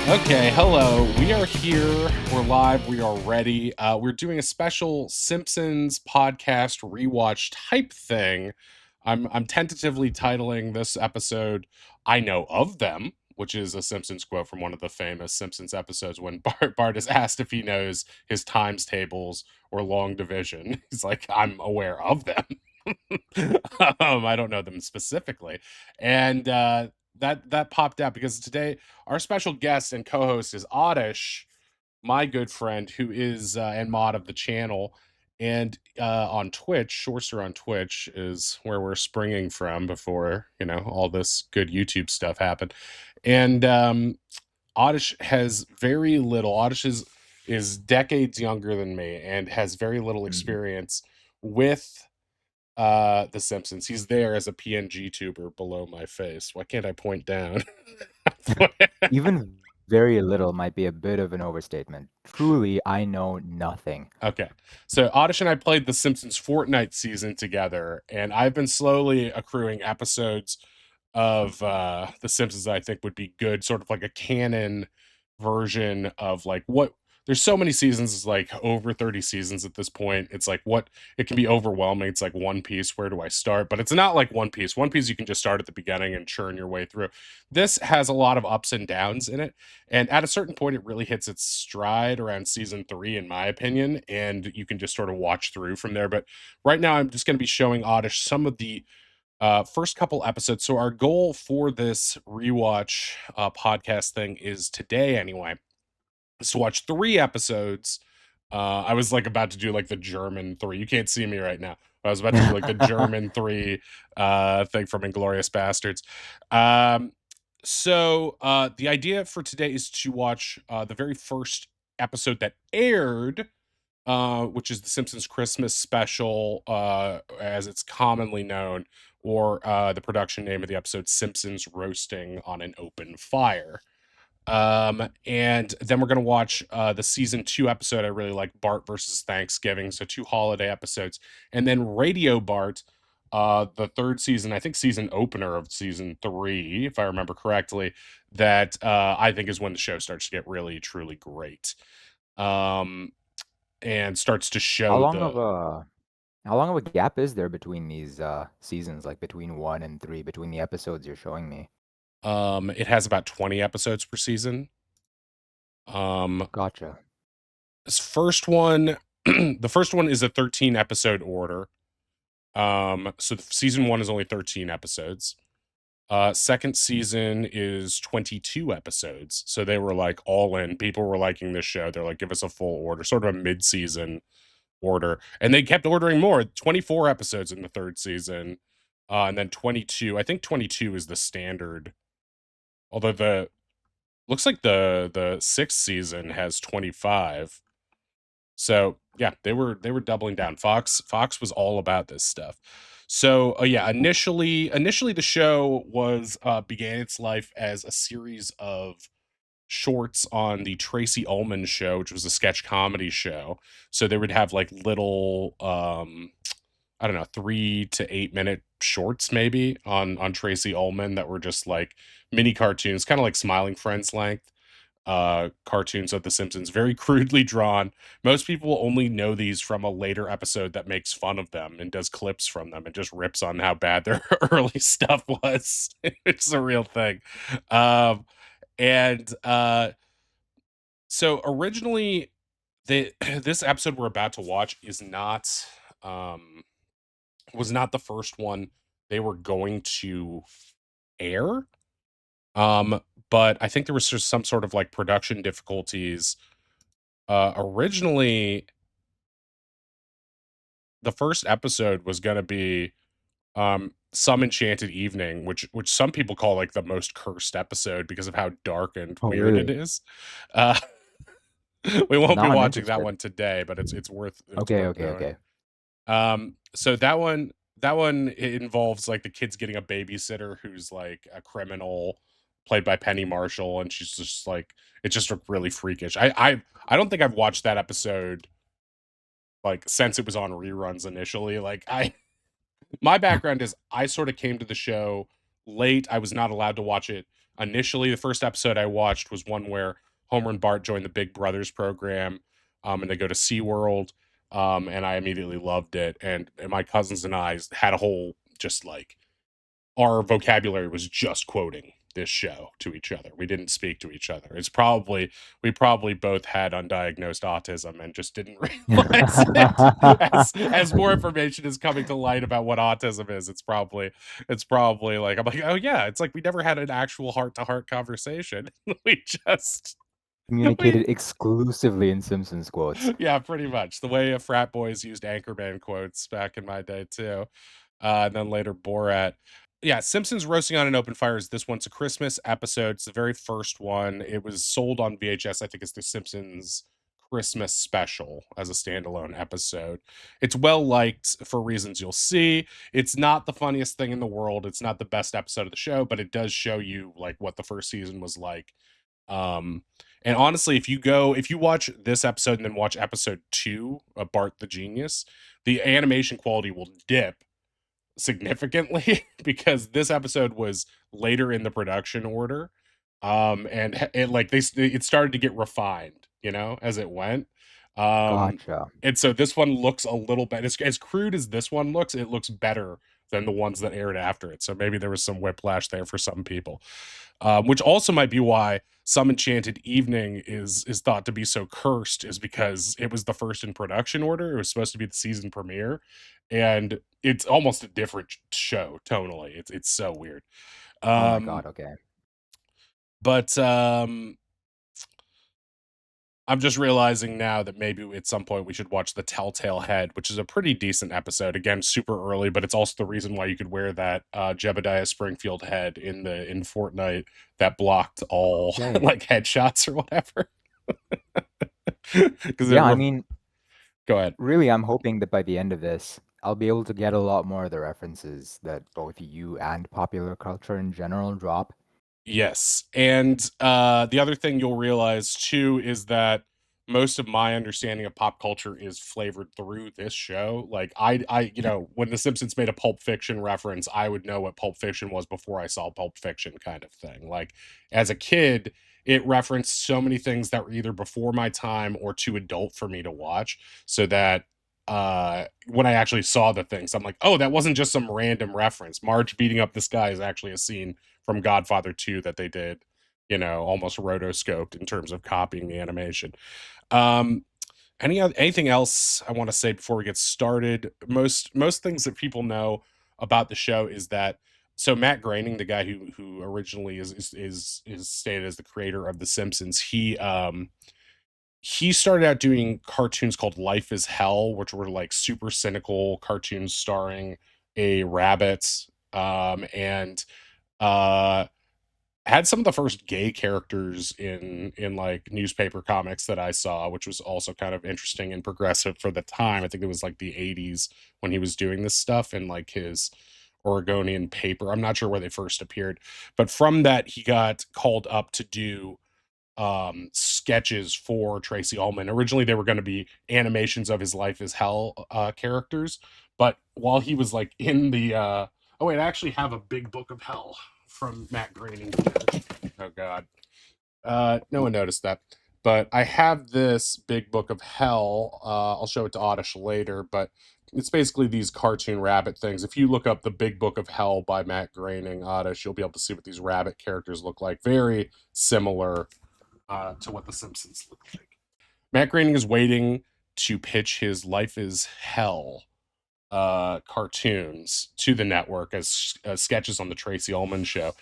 Okay, hello. We are here. We're live. We are ready. We're doing a special Simpsons podcast rewatch type thing. I'm tentatively titling this episode "I Know of Them," which is a Simpsons quote from one of the famous Simpsons episodes when Bart is asked if he knows his times tables or long division. He's like, "I'm aware of them." I don't know them specifically, and that popped out because today our special guest and co-host is Oddish, my good friend, who is and mod of the channel, and on Twitch, Shorster on Twitch is where we're springing from before all this good YouTube stuff happened, and Oddish has very little. Oddish is decades younger than me and has very little experience with The Simpsons. He's there as a PNG tuber below my face. Why can't I point down? Even very little might be a bit of an overstatement. Truly, I know nothing. Okay. So Oddish and I played the Simpsons Fortnite season together, and I've been slowly accruing episodes of The Simpsons that I think would be good, sort of like a canon version of like what there's so many seasons, it's like over 30 seasons at this point. It's like what it can be overwhelming. It's like One Piece, where do I start? But it's not like One Piece. One Piece you can just start at the beginning and churn your way through. This has a lot of ups and downs in it. And at a certain point it really hits its stride around season 3 in my opinion, and you can just sort of watch through from there. But right now I'm just going to be showing Oddish some of the first couple episodes. So our goal for this rewatch podcast thing is today anyway, is to watch 3 episodes. I was like about to do like the German 3. You can't see me right now. I was about to do like the German 3 thing from Inglorious Bastards. So the idea for today is to watch the very first episode that aired, which is the Simpsons Christmas special, as it's commonly known, or the production name of the episode, Simpsons Roasting on an Open Fire. And then we're gonna watch the season 2 episode I really like, Bart versus Thanksgiving, so 2 holiday episodes, and then Radio Bart, the 3rd season, I think season opener of season 3, if I remember correctly, that I think is when the show starts to get really truly great. Um, and starts to How show long of the a how long of a gap is there between these seasons, like between 1 and 3, between the episodes you're showing me? it has about 20 episodes per season. Gotcha. This first one the first one is a 13 episode order. So season 1 is only 13 episodes. Second season is 22 episodes. So they were like all in. People were liking this show. They're like, give us a full order, sort of a mid-season order. And they kept ordering more. 24 episodes in the 3rd season. And then 22. I think 22 is the standard. Although the looks like the 6th season has 25. So yeah, they were doubling down. Fox was all about this stuff. So yeah, initially the show was began its life as a series of shorts on the Tracy Ullman Show, which was a sketch comedy show. So they would have like little I don't know, 3 to 8 minute shorts maybe on Tracy Ullman that were just like mini cartoons, kind of like Smiling Friends length cartoons of The Simpsons, very crudely drawn. Most people only know these from a later episode that makes fun of them and does clips from them and just rips on how bad their early stuff was. It's a real thing. And So originally this episode we're about to watch is not um was not the first one they were going to air. Um, but I think there was just some sort of like production difficulties. Originally, the first episode was gonna be Some Enchanted Evening, which some people call like the most cursed episode because of how dark and Oh, weird it really? is. Uh, we won't be Now I'm watching that interested. one today, but it's Okay, worth okay, knowing. okay. So that one it involves like the kids getting a babysitter who's like a criminal, played by Penny Marshall, and she's just like it's just really freakish. I don't think I've watched that episode like since it was on reruns initially. Like I my background is I sort of came to the show late. I was not allowed to watch it. initially. The first episode I watched was one where Homer and Bart join the Big Brothers program, and they go to SeaWorld, and I immediately loved it. And my cousins and I had a whole, just like, our vocabulary was just quoting this show to each other. We didn't speak to each other. We probably both had undiagnosed autism and just didn't realize it. As more information is coming to light about what autism is, it's probably like, I'm like, oh yeah, it's like we never had an actual heart-to-heart conversation. We just we Communicated exclusively in Simpsons quotes. yeah, pretty much the way frat boys used Anchorman quotes back in my day too. And then later Borat. Yeah, Simpsons Roasting on an Open Fire is this one's a Christmas episode. It's the very first one. It was sold on VHS. I think it's the Simpsons Christmas special as a standalone episode. It's well liked for reasons you'll see. It's not the funniest thing in the world. It's not the best episode of the show, but it does show you like what the first season was like. Um, and honestly, if you watch this episode and then watch episode 2 of Bart the Genius, the animation quality will dip significantly because this episode was later in the production order. And it started to get refined, as it went. Um, Gotcha. and so this one looks a little bit as crude as this one looks, it looks better than the ones that aired after it. So maybe there was some whiplash there for some people. Which also might be why Some Enchanted Evening is thought to be so cursed, is because it was the first in production order. It was supposed to be the season premiere, and it's almost a different show tonally. It's so weird. Oh my god, okay. But I'm just realizing now that maybe at some point we should watch The Telltale Head, which is a pretty decent episode. Again, super early, but it's also the reason why you could wear that Jebediah Springfield head in Fortnite that blocked all Okay. like headshots or whatever. Yeah, I mean, go ahead. really, I'm hoping that by the end of this, I'll be able to get a lot more of the references that both you and popular culture in general drop. Yes. And the other thing you'll realize too is that most of my understanding of pop culture is flavored through this show. Like when The Simpsons made a Pulp Fiction reference, I would know what Pulp Fiction was before I saw Pulp Fiction, kind of thing. Like as a kid, it referenced so many things that were either before my time or too adult for me to watch, so that when I actually saw the things, I'm like, oh, that wasn't just some random reference. Marge beating up this guy is actually a scene from Godfather 2 that they did, almost rotoscoped in terms of copying the animation. Anything else I want to say before we get started? Most things that people know about the show is that, so Matt Groening, the guy who originally is stated as the creator of The Simpsons, he started out doing cartoons called Life is Hell, which were like super cynical cartoons starring a rabbit, and had some of the first gay characters in like newspaper comics that I saw, which was also kind of interesting and progressive for the time. I think it was like the 80s when he was doing this stuff in like his Oregonian paper. I'm not sure where they first appeared, but from that he got called up to do sketches for Tracy Ullman. Originally they were going to be animations of his Life is Hell characters, but while he was like in the oh wait, I actually have a big book of hell from Matt Groening. Oh god. No one noticed that, but I have this big book of hell. I'll show it to Oddish later, but it's basically these cartoon rabbit things. If you look up the Big Book of Hell by Matt Groening, Oddish, you'll be able to see what these rabbit characters look like. Very similar to what The Simpsons look like. Matt Groening is waiting to pitch his Life is Hell cartoons to the network as sketches on the Tracy Ullman show.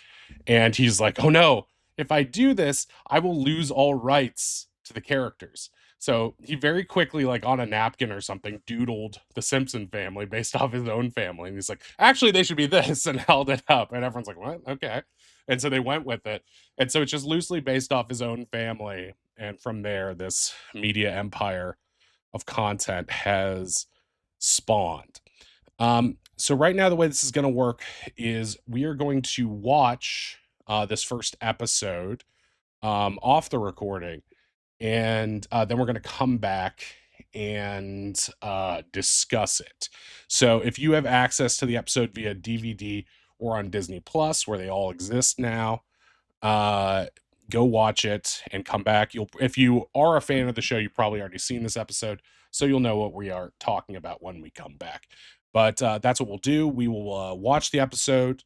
And he's like, oh no, if I do this, I will lose all rights to the characters. So he very quickly, like on a napkin or something, doodled the Simpson family based off his own family. And he's like, actually, they should be this, and held it up. And everyone's like, what? Okay. And so they went with it. And so it's just loosely based off his own family. And from there, this media empire of content has spawned. So right now, the way this is going to work is we are going to watch this first episode off the recording, and then we're going to come back and discuss it. So if you have access to the episode via DVD or on Disney Plus, where they all exist now, uh, go watch it and come back. If you are a fan of the show, you've probably already seen this episode, so you'll know what we are talking about when we come back. But that's what we'll do. We will watch the episode,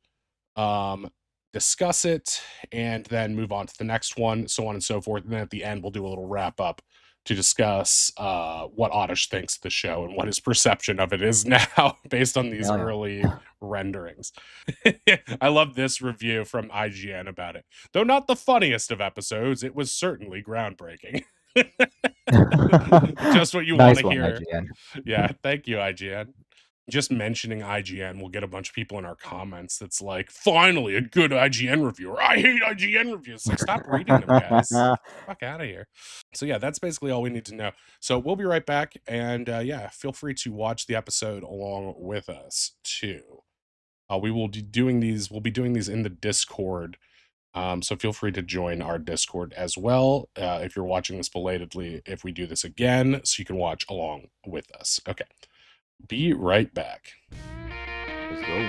um, discuss it, and then move on to the next one, so on and so forth. And then at the end, we'll do a little wrap up to discuss what Oddish thinks of the show and what his perception of it is now based on these Hell yeah. early renderings. I love this review from IGN about it. Though not the funniest of episodes, it was certainly groundbreaking. Just what you want Nice to one, hear. IGN. Yeah, thank you, IGN. Just mentioning IGN will get a bunch of people in our comments that's like, finally, a good IGN reviewer. I hate IGN reviews. Like, stop reading them, guys. Fuck out of here. So, yeah, that's basically all we need to know. So, we'll be right back. And yeah, feel free to watch the episode along with us, too. We will be doing these. We'll be doing these in the Discord. So feel free to join our Discord as well if you're watching this belatedly. If we do this again, so you can watch along with us. Okay. Be right back. Let's go.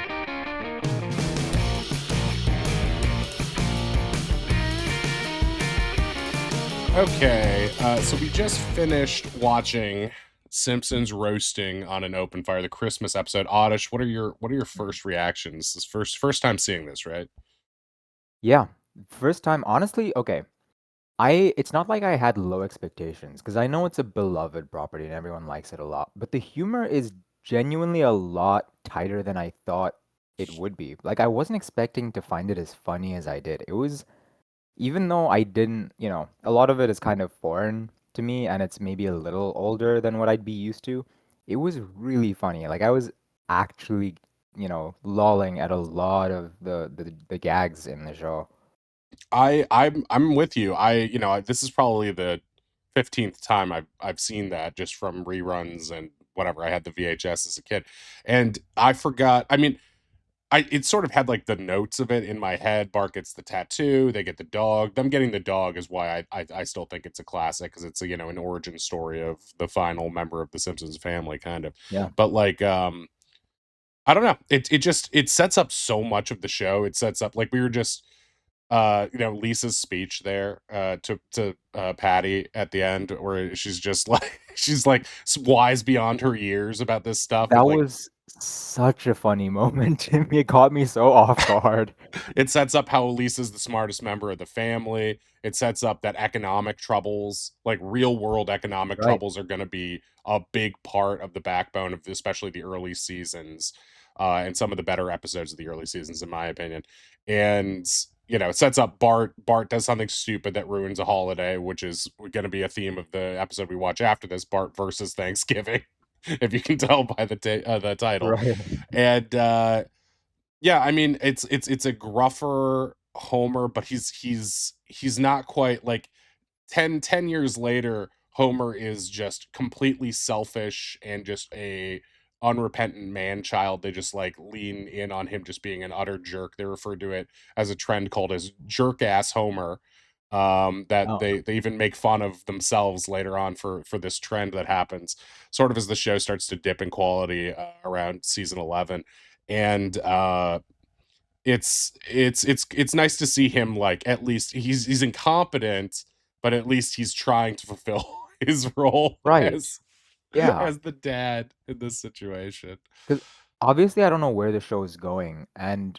Okay, so we just finished watching Simpsons roasting on an open fire, the Christmas episode. Oddish, what are your first reactions? This first time seeing this, right? Yeah. First time, honestly, okay. It's not like I had low expectations because I know it's a beloved property and everyone likes it a lot, but the humor is genuinely a lot tighter than I thought it would be. Like I wasn't expecting to find it as funny as I did. It was, even though I didn't, a lot of it is kind of foreign to me and it's maybe a little older than what I'd be used to. It was really funny. Like I was actually, lolling at a lot of the gags in the show. I'm with you. This is probably the 15th time I've seen that just from reruns and whatever. I had the VHS as a kid, and I forgot. I mean, it sort of had like the notes of it in my head. Bart gets the tattoo. They get the dog. Them getting the dog is why I still think it's a classic, because it's an origin story of the final member of the Simpsons family, kind of. Yeah. But like I don't know. It sets up so much of the show. It sets up, like, we were just Lisa's speech there to Patty at the end, where she's just like she's like wise beyond her years about this stuff. That And like, was such a funny moment to me. It caught me so off guard. it sets up how Lisa's the smartest member of the family. It sets up that economic troubles, like real world economic Right. troubles, are going to be a big part of the backbone of especially the early seasons, and some of the better episodes of the early seasons, in my opinion. And it sets up Bart. Bart does something stupid that ruins a holiday, which is going to be a theme of the episode we watch after this, Bart versus Thanksgiving, if you can tell by the title. Right. And yeah, I mean, it's a gruffer Homer, but he's not quite like 10 years later. Homer is just completely selfish and just a unrepentant man child. They just like lean in on him just being an utter jerk. They refer to it as a trend called as jerk ass Homer. That Oh, they even make fun of themselves later on for this trend that happens sort of as the show starts to dip in quality around season 11. And it's nice to see him, like, at least he's incompetent, but at least he's trying to fulfill his role right. as Yeah. as the dad in this situation. Because obviously I don't know where the show is going, and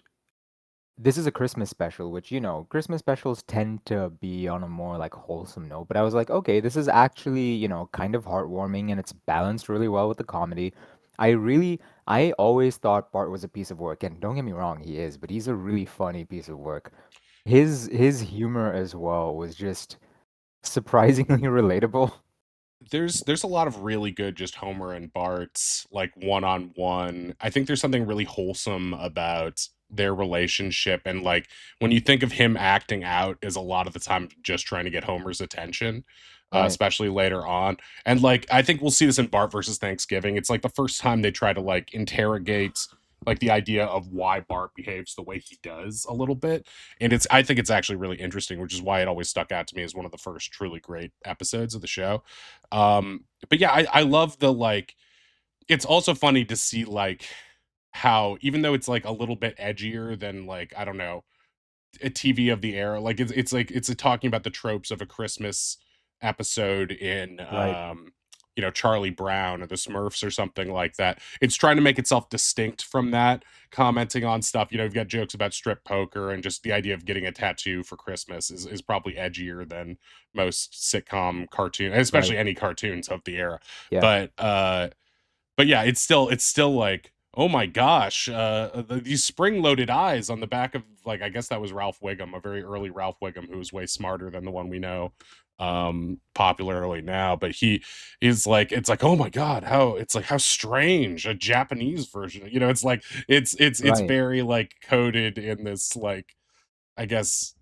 this is a Christmas special, which, Christmas specials tend to be on a more like wholesome note. But I was like, okay, this is actually, kind of heartwarming and it's balanced really well with the comedy. I always thought Bart was a piece of work, and don't get me wrong, he is, but he's a really funny piece of work. His humor as well was just surprisingly relatable. There's a lot of really good just Homer and Bart's like one-on-one. I think there's something really wholesome about their relationship, and like when you think of him acting out is a lot of the time just trying to get Homer's attention, Right. especially later on. And like I think we'll see this in Bart versus Thanksgiving. It's like the first time they try to like interrogate like the idea of why Bart behaves the way he does a little bit. And I think it's actually really interesting, which is why it always stuck out to me as one of the first truly great episodes of the show. But yeah, I love the, like, it's also funny to see like how, even though it's like a little bit edgier than, like, I don't know, a TV of the era. Like it's like it's talking about the tropes of a Christmas episode in Right. Charlie Brown or the Smurfs or something like that. It's trying to make itself distinct from that, commenting on stuff. You've got jokes about strip poker and just the idea of getting a tattoo for Christmas is probably edgier than most sitcom cartoon, Right. especially any cartoons of the era. Yeah. But yeah, it's still like, oh my gosh, these spring-loaded eyes on the back of, like, I guess that was Ralph Wiggum, a very early Ralph Wiggum who was way smarter than the one we know popularly now. But he is like, it's like, oh my god, how strange, a Japanese version. It's like it's Right. very like coded in this, like, I guess,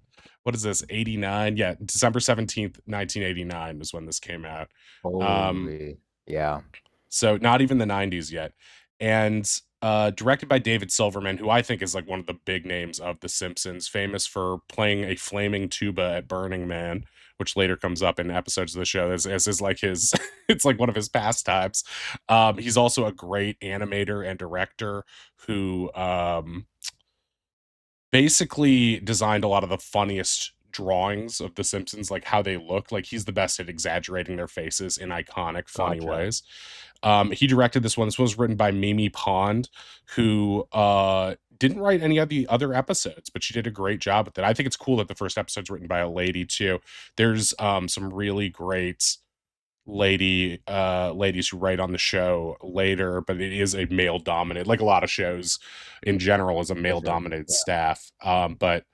what is this, 89? Yeah, December 17th, 1989 is when this came out. Um Holy. Yeah. so not even the 90s yet. And directed by David Silverman, who I think is like one of the big names of The Simpsons, famous for playing a flaming tuba at Burning Man, which later comes up in episodes of the show as is like his, it's like one of his pastimes. He's also a great animator and director who basically designed a lot of the funniest drawings of the Simpsons, like how they look. Like he's the best at exaggerating their faces in iconic, funny Gotcha. ways. He directed this one. This was written by Mimi Pond, who didn't write any of the other episodes, but she did a great job with it. I think it's cool that the first episode's written by a lady too. There's some really great ladies who write on the show later, but it is a male dominated, like a lot of shows in general, is a For male sure. dominated Yeah. staff. But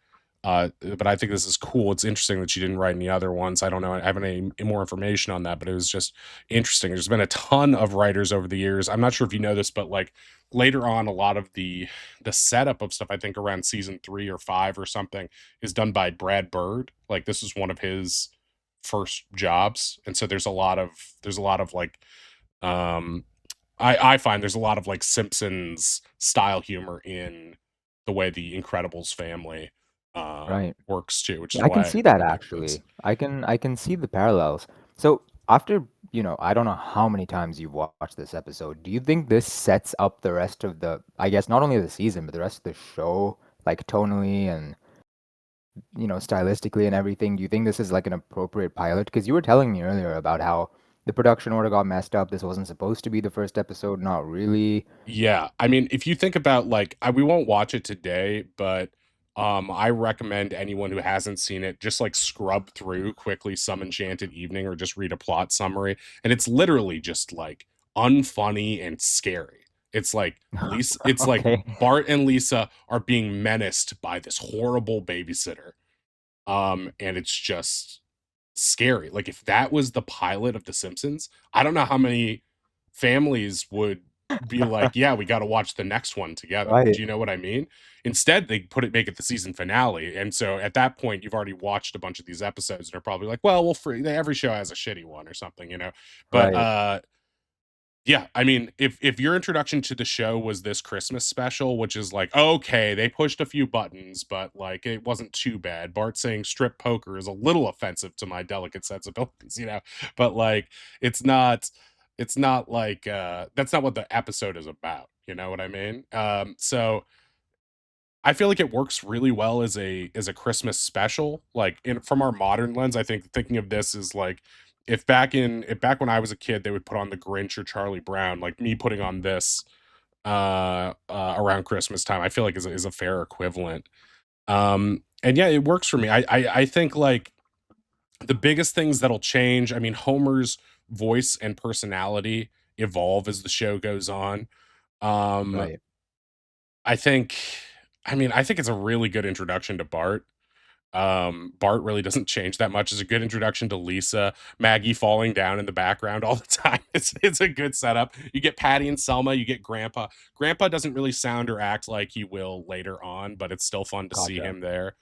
I think this is cool. It's interesting that she didn't write any other ones. I don't know, I haven't any more information on that, but it was just interesting. There's been a ton of writers over the years. I'm not sure if you know this, but like later on, a lot of the setup of stuff, I think around season 3 or 5 or something, is done by Brad Bird. Like this is one of his first jobs, and so there's a lot of like, um I find there's a lot of like Simpsons style humor in the way the Incredibles family Right. works too, which is Yeah, I can why see that I like this. actually. I can see the parallels. So after, I don't know how many times you've watched this episode. Do you think this sets up the rest of the, I guess not only the season, but the rest of the show, like tonally and, stylistically and everything? Do you think this is like an appropriate pilot? Because you were telling me earlier about how the production order got messed up. This wasn't supposed to be the first episode, not really. Yeah, I mean, if you think about like, we won't watch it today, but I recommend anyone who hasn't seen it just like scrub through quickly Some Enchanted Evening or just read a plot summary, and it's literally just like unfunny and scary. It's like it's like Okay. Bart and Lisa are being menaced by this horrible babysitter. And it's just scary. Like if that was the pilot of The Simpsons, I don't know how many families would be like, "Yeah, we got to watch the next one together." Right. Do you know what I mean? Instead, they make it the season finale, and so at that point, you've already watched a bunch of these episodes, and are probably like, "Well, every show has a shitty one or something." But Right. yeah, I mean, if your introduction to the show was this Christmas special, which is like, okay, they pushed a few buttons, but like it wasn't too bad. Bart saying strip poker is a little offensive to my delicate sensibilities. But like it's not like that's not what the episode is about. You know what I mean? So I feel like it works really well as a Christmas special. Like from our modern lens, I think thinking of this is like if back when I was a kid, they would put on the Grinch or Charlie Brown, like me putting on this around Christmas time, I feel like is a fair equivalent. And yeah, it works for me. I think like the biggest things that'll change, I mean, Homer's voice and personality evolve as the show goes on. Um, Right. I think I think it's a really good introduction to Bart. Bart really doesn't change that much. It's a good introduction to Lisa. Maggie falling down in the background all the time. It's a good setup. You get Patty and Selma, you get Grandpa. Grandpa doesn't really sound or act like he will later on, but it's still fun to see Gotcha. him there.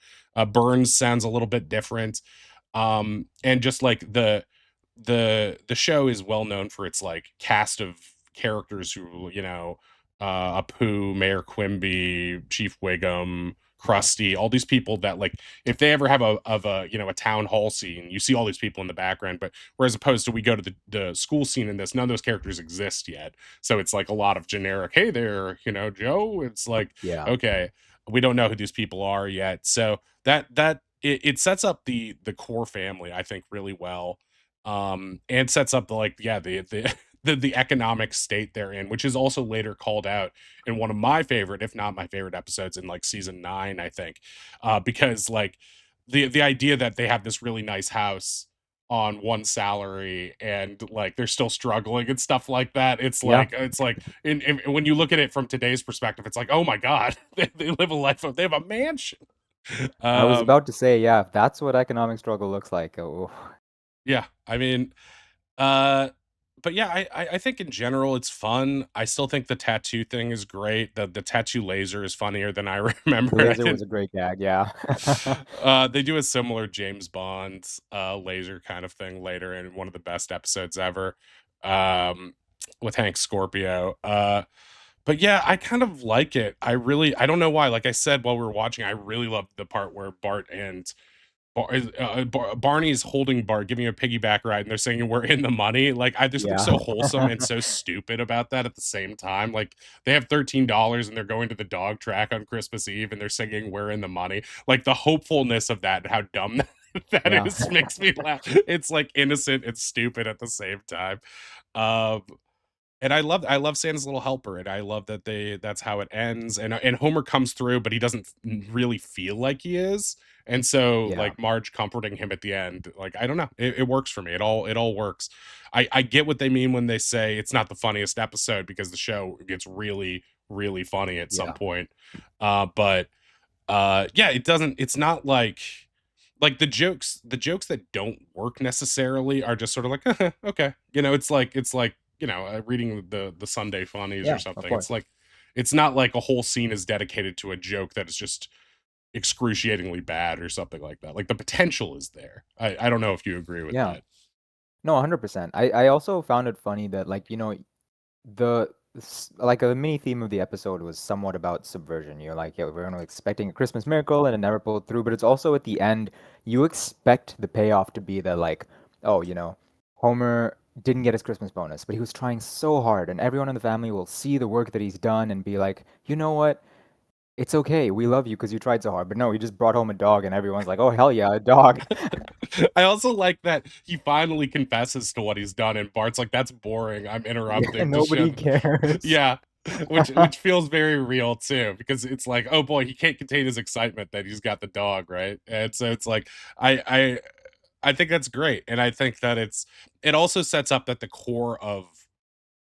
Burns sounds a little bit different. And just like the show is well known for its like cast of characters who, Apu, Mayor Quimby, Chief Wiggum, Krusty, all these people that like if they ever have a town hall scene, you see all these people in the background. But whereas opposed to we go to the school scene in this, none of those characters exist yet. So it's like a lot of generic, hey there, Joe. It's like, Yeah. okay. we don't know who these people are yet. So it sets up the core family, I think, really well. And sets up the the economic state they're in, which is also later called out in one of my favorite, if not my favorite episodes in like season 9, I think. Because like the idea that they have this really nice house on one salary and like they're still struggling and stuff like that. Yeah. It's like when you look at it from today's perspective, it's like, oh my god, they live a life of, they have a mansion. I was Um, about to say, yeah, if that's what economic struggle looks like. Oh, yeah, I mean, uh, but yeah, I think in general it's fun. I still think the tattoo thing is great. The tattoo laser is funnier than I the remember. I laser was didn't. a great gag, yeah. They do a similar James Bond laser kind of thing later in one of the best episodes ever, um, with Hank Scorpio. But yeah, I kind of like it. I don't know why. Like I said while we were watching, I really loved the part where Bart and Barney's holding Bart, giving him a piggyback ride, and they're singing "We're in the money." Like, there's something Yeah. so wholesome and so stupid about that at the same time. Like, they have $13 and they're going to the dog track on Christmas Eve, and they're singing "We're in the money." Like the hopefulness of that and how dumb that Yeah. is makes me laugh. It's like innocent and stupid at the same time. Um, and I love Santa's Little Helper, and I love that that's how it ends, and Homer comes through, but he doesn't really feel like he is, and so, Yeah. like, Marge comforting him at the end, like, I don't know, it works for me, it all works. I get what they mean when they say it's not the funniest episode because the show gets really, really funny at some Yeah. point, but yeah, it's not like the jokes that don't work necessarily are just sort of like okay, it's like reading the Sunday funnies or Yeah, of something. It's course. like it's not like a whole scene is dedicated to a joke that is just excruciatingly bad or something like that. Like the potential is there. I don't know if you agree with Yeah. that. No, 100%. I also found it funny that, like, like a mini theme of the episode was somewhat about subversion. You're like, yeah, we're only expecting a Christmas miracle and it never pulled through, but it's also at the end, you expect the payoff to be that, like, oh, Homer didn't get his Christmas bonus, but he was trying so hard, and everyone in the family will see the work that he's done and be like, you know what? It's okay. We love you because you tried so hard. But no, he just brought home a dog, and everyone's like, oh, hell yeah, a dog. I also like that he finally confesses to what he's done, and Bart's like, "That's boring. I'm Yeah, interrupting to show." nobody cares. Yeah, which feels very real too, because it's like, oh boy, he can't contain his excitement that he's got the dog, right? And so it's like, I I I think that's great, and I think that it also sets up that the core of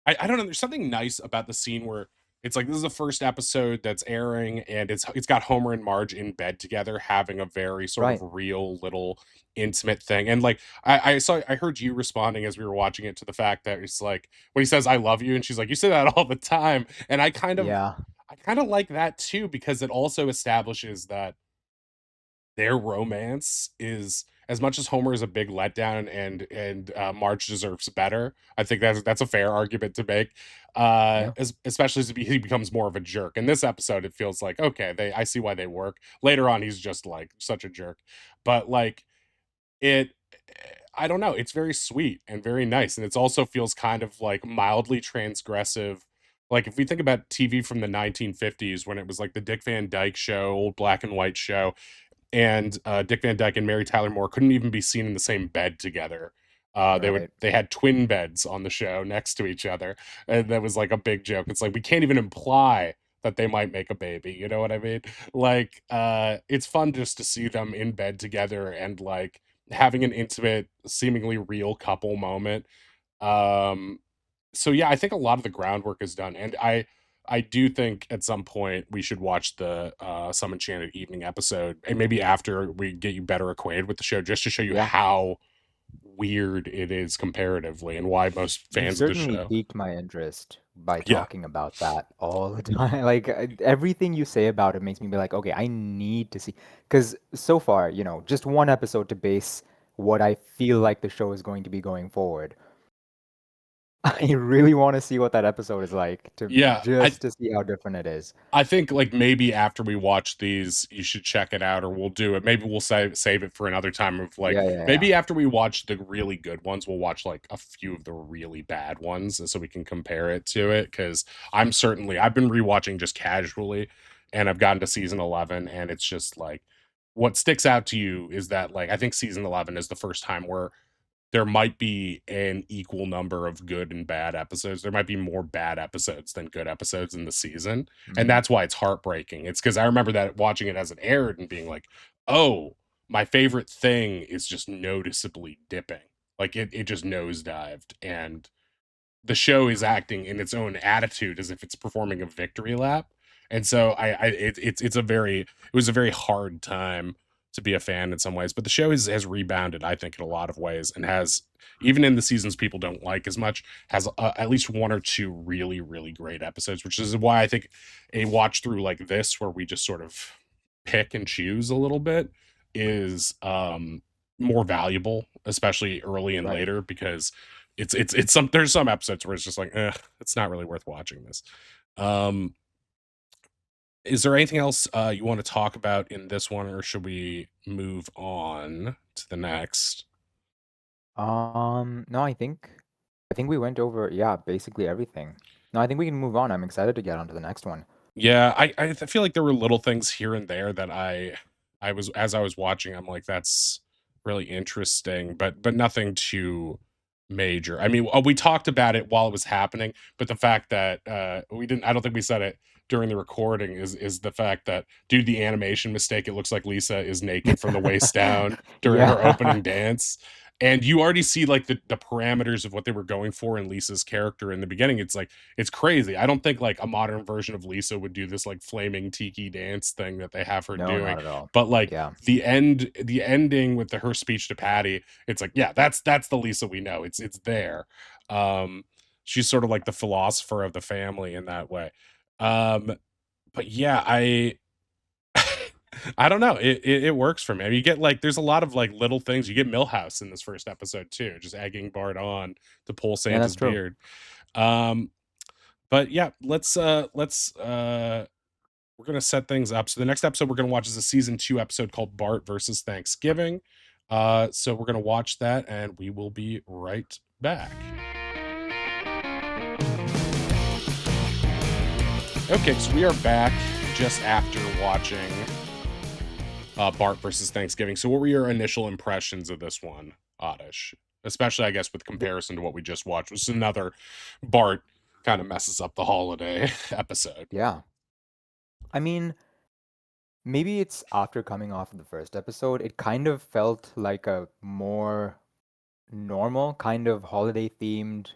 I don't know. There's something nice about the scene where it's like this is the first episode that's airing, and it's got Homer and Marge in bed together, having a very sort of Right. real little intimate thing. And like I heard you responding as we were watching it to the fact that it's like when he says "I love you," and she's like, "You say that all the time," and Yeah. I kind of like that too because it also establishes that their romance is, as much as Homer is a big letdown and Marge deserves better. I think that's a fair argument to make. Yeah. Especially as he becomes more of a jerk. In this episode, it feels like okay, I see why they work. Later on, he's just like such a jerk, but like it. I don't know. It's very sweet and very nice, and it's also feels kind of like mildly transgressive. Like if we think about TV from the 1950s when it was like the Dick Van Dyke Show, old black and white show, and Dick Van Dyke and Mary Tyler Moore couldn't even be seen in the same bed together. Right. They had twin beds on the show next to each other, and that was like a big joke. It's like we can't even imply that they might make a baby. You know what I mean? Like, it's fun just to see them in bed together and like having an intimate, seemingly real couple moment. Um, so yeah, I think a lot of the groundwork is done, and I do think at some point we should watch the Some Enchanted Evening episode, and maybe after we get you better acquainted with the show, just to show you Yeah. how weird it is comparatively, and why most You've fans of the certainly show. piqued my interest by Yeah, talking about that all the time. Like, everything you say about it makes me be like, okay, I need to see. Because so far, just one episode to base what I feel like the show is going to be going forward. I really want to see what that episode is like, yeah. just to see how different it is. I think like maybe after we watch these, you should check it out, or we'll do it. Maybe we'll save it for another time. Of like Yeah, yeah, yeah. maybe after we watch the really good ones, we'll watch like a few of the really bad ones, so we can compare it to it. Because I've been rewatching just casually, and I've gotten to season 11, and it's just like what sticks out to you is that like I think season 11 is the first time where there might be an equal number of good and bad episodes. There might be more bad episodes than good episodes in the season. And Mm, that's why it's heartbreaking. It's because I remember that watching it as it aired and being like, oh, my favorite thing is just noticeably dipping. Like it just nosedived. And the show is acting in its own attitude as if it's performing a victory lap. And so it was a very hard time to be a fan in some ways, but the show has rebounded, I think, in a lot of ways, and has, even in the seasons people don't like as much, has at least one or two really really great episodes, which is why I think a watch through like this, where we just sort of pick and choose a little bit, is more valuable, especially early and right. later, because it's some, there's some episodes where it's just like, it's not really worth watching this. Um, is there anything else you want to talk about in this one, or should we move on to the next? No, I think we went over, yeah, basically everything. No, I think we can move on. I'm excited to get on to the next one. Yeah, I feel like there were little things here and there that I was, as I was watching, I'm like, that's really interesting, but nothing too major. I mean, we talked about it while it was happening, but the fact that we didn't, I don't think we said it during the recording, is the fact that, dude, the animation mistake, it looks like Lisa is naked from the waist down during her Yeah. opening dance. And you already see like the parameters of what they were going for in Lisa's character in the beginning. It's like, it's crazy. I don't think like a modern version of Lisa would do this like flaming tiki dance thing that they have her No, doing. not at all. But like Yeah. the ending with her speech to Patty, it's like, yeah, that's the Lisa we know. It's there. Um, she's sort of like the philosopher of the family in that way. Um, but yeah, I don't know. It works for me. I mean, you get like, there's a lot of like little things. You get Millhouse in this first episode too, just egging Bart on to pull Yeah, that's Santa's true. beard. Um, but yeah, we're gonna set things up. So the next episode we're gonna watch is a season 2 episode called Bart versus Thanksgiving. So we're gonna watch that, and we will be right back. Okay, so we are back just after watching Bart versus Thanksgiving. So what were your initial impressions of this one, Oddish? Especially, I guess, with comparison to what we just watched, which is another Bart kind of messes up the holiday episode. Yeah. I mean, maybe it's after coming off of the first episode, it kind of felt like a more normal, kind of holiday themed,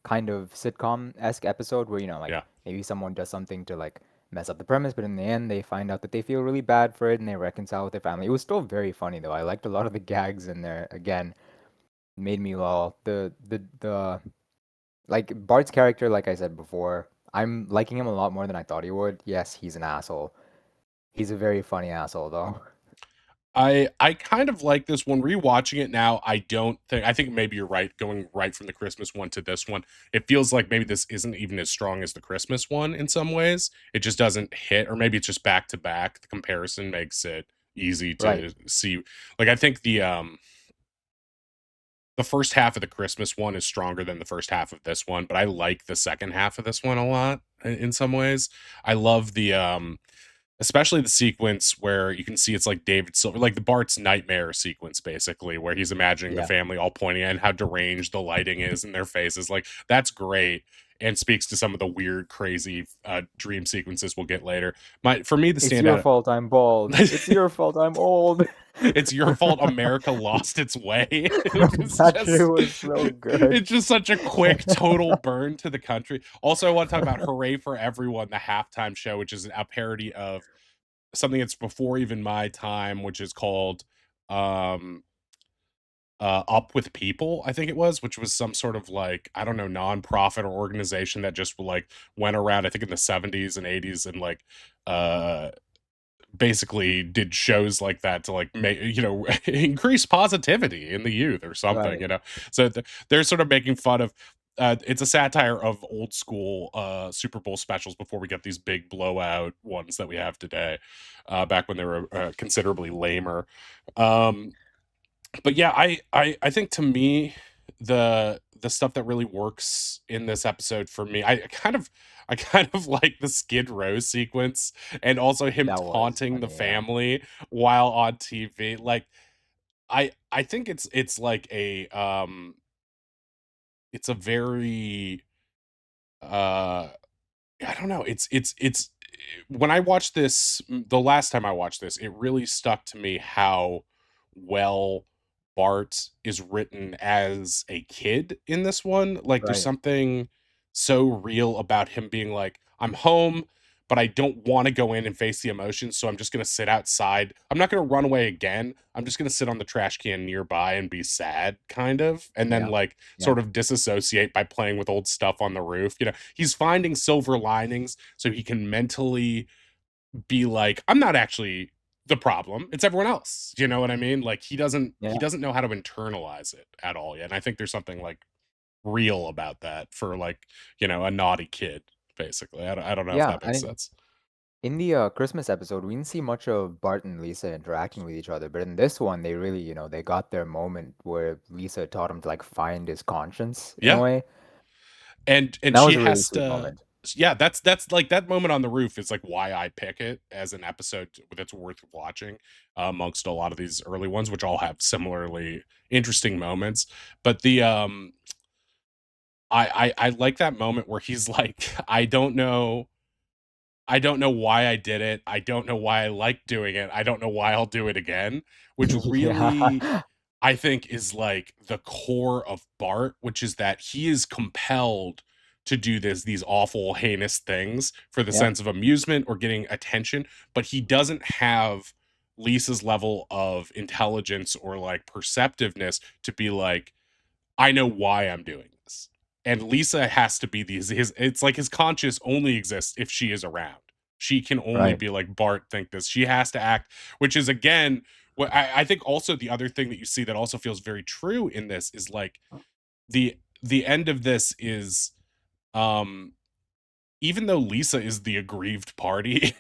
kind of sitcom-esque episode where, like Yeah. maybe someone does something to like mess up the premise, but in the end they find out that they feel really bad for it and they reconcile with their family. It was still very funny though. I liked a lot of the gags in there. Again, made me lol. The like Bart's character, like I said before, I'm liking him a lot more than I thought he would. Yes, he's an asshole. He's a very funny asshole though. I kind of like this one. Rewatching it now, I think maybe you're right, going right from the Christmas one to this one. It feels like maybe this isn't even as strong as the Christmas one in some ways. It just doesn't hit, or maybe it's just back to back. The comparison makes it easy Right. to see. Like I think the first half of the Christmas one is stronger than the first half of this one, but I like the second half of this one a lot in some ways. I love the especially the sequence where you can see it's like David Silver, like the Bart's nightmare sequence, basically, where he's imagining the Yeah. family all pointing at, and how deranged the lighting is in their faces. Like, that's great, and speaks to some of the weird, crazy dream sequences we'll get later. For me, the It's your standout. fault I'm bald. It's your fault I'm old. It's your fault America lost its way, which is That shit just was so good. it's just such a quick total burn to the country. Also, I want to talk about Hooray for Everyone, the halftime show, which is a parody of something that's before even my time, which is called um Up with People, I think it was, which was some sort of like, I don't know, nonprofit or organization that just like went around, I think in the 70s and 80s, and like uh basically did shows like that to like make, increase positivity in the youth or something, Right. so they're sort of making fun of it's a satire of old school Super Bowl specials before we get these big blowout ones that we have today, back when they were considerably lamer. um but yeah, I think to me, the stuff that really works in this episode for me, I kind of like the Skid Row sequence, and also him That was taunting the funny, yeah. family while on TV. Like, I think it's like it's a very uh I don't know. It's when I watched this the last time I watched this, it really stuck to me how well Bart is written as a kid in this one. Like, there's Right. something so real about him being like, I'm home, but I don't want to go in and face the emotions, so I'm just gonna sit outside. I'm not gonna run away again. I'm just gonna sit on the trash can nearby and be sad, kind of, and then Yeah. like Yeah. sort of disassociate by playing with old stuff on the roof. He's finding silver linings so he can mentally be like, I'm not actually the problem. It's everyone else. You know what I mean? Like, he Yeah. doesn't know how to internalize it at all yet. And I think there's something like real about that for like, a naughty kid, basically. I don't know if Yeah. that I makes mean, sense. in the Christmas episode, we didn't see much of Bart and Lisa interacting with each other, but in this one, they really, they got their moment where Lisa taught him to like find his conscience in a Yeah. way, And and that was she a really has sweet to, moment. yeah, that's like that moment on the roof is like why I pick it as an episode that's worth watching, amongst a lot of these early ones, which all have similarly interesting moments. But I like that moment where he's like, I don't know why I did it. I don't know why I like doing it. I don't know why I'll do it again, which really Yeah. I think is like the core of Bart, which is that he is compelled to do these awful, heinous things for the Yeah. sense of amusement or getting attention, but he doesn't have Lisa's level of intelligence or like perceptiveness to be like, I know why I'm doing this. And Lisa has to be his it's like his conscience only exists if she is around. She can only Right. be like, Bart, think this. She has to act, which is again what I think also the other thing that you see that also feels very true in this is like the end of this is um even though Lisa is the aggrieved party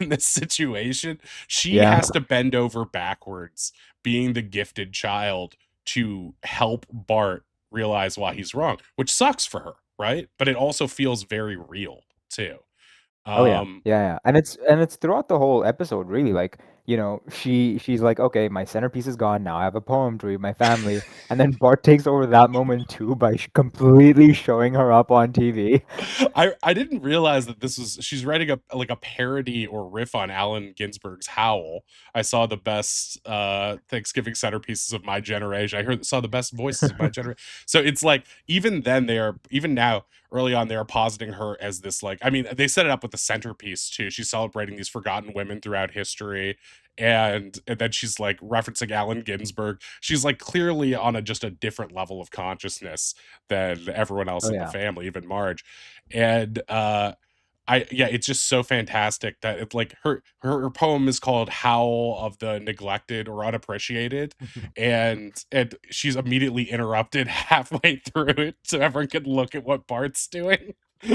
in this situation, she Yeah. has to bend over backwards, being the gifted child, to help Bart realize why he's wrong, which sucks for her, right? But it also feels very real too. Oh yeah. Um, Yeah, yeah. And it's throughout the whole episode, really. Like, she's like, okay, my centerpiece is gone. Now I have a poem to read my family. And then Bart takes over that moment too by completely showing her up on TV. I didn't realize that she's writing a parody or riff on Allen Ginsberg's Howl. I saw the best Thanksgiving centerpieces of my generation. Saw the best voices of my generation. So it's like even then even now early on they are positing her as this, like, I mean, they set it up with the centerpiece too. She's celebrating these forgotten women throughout history. And then she's like referencing Allen Ginsberg. She's like clearly on just a different level of consciousness than everyone else Oh in the yeah. family, even Marge. And yeah, it's just so fantastic that it's like her poem is called Howl of the Neglected or Unappreciated, and she's immediately interrupted halfway through it so everyone can look at what Bart's doing.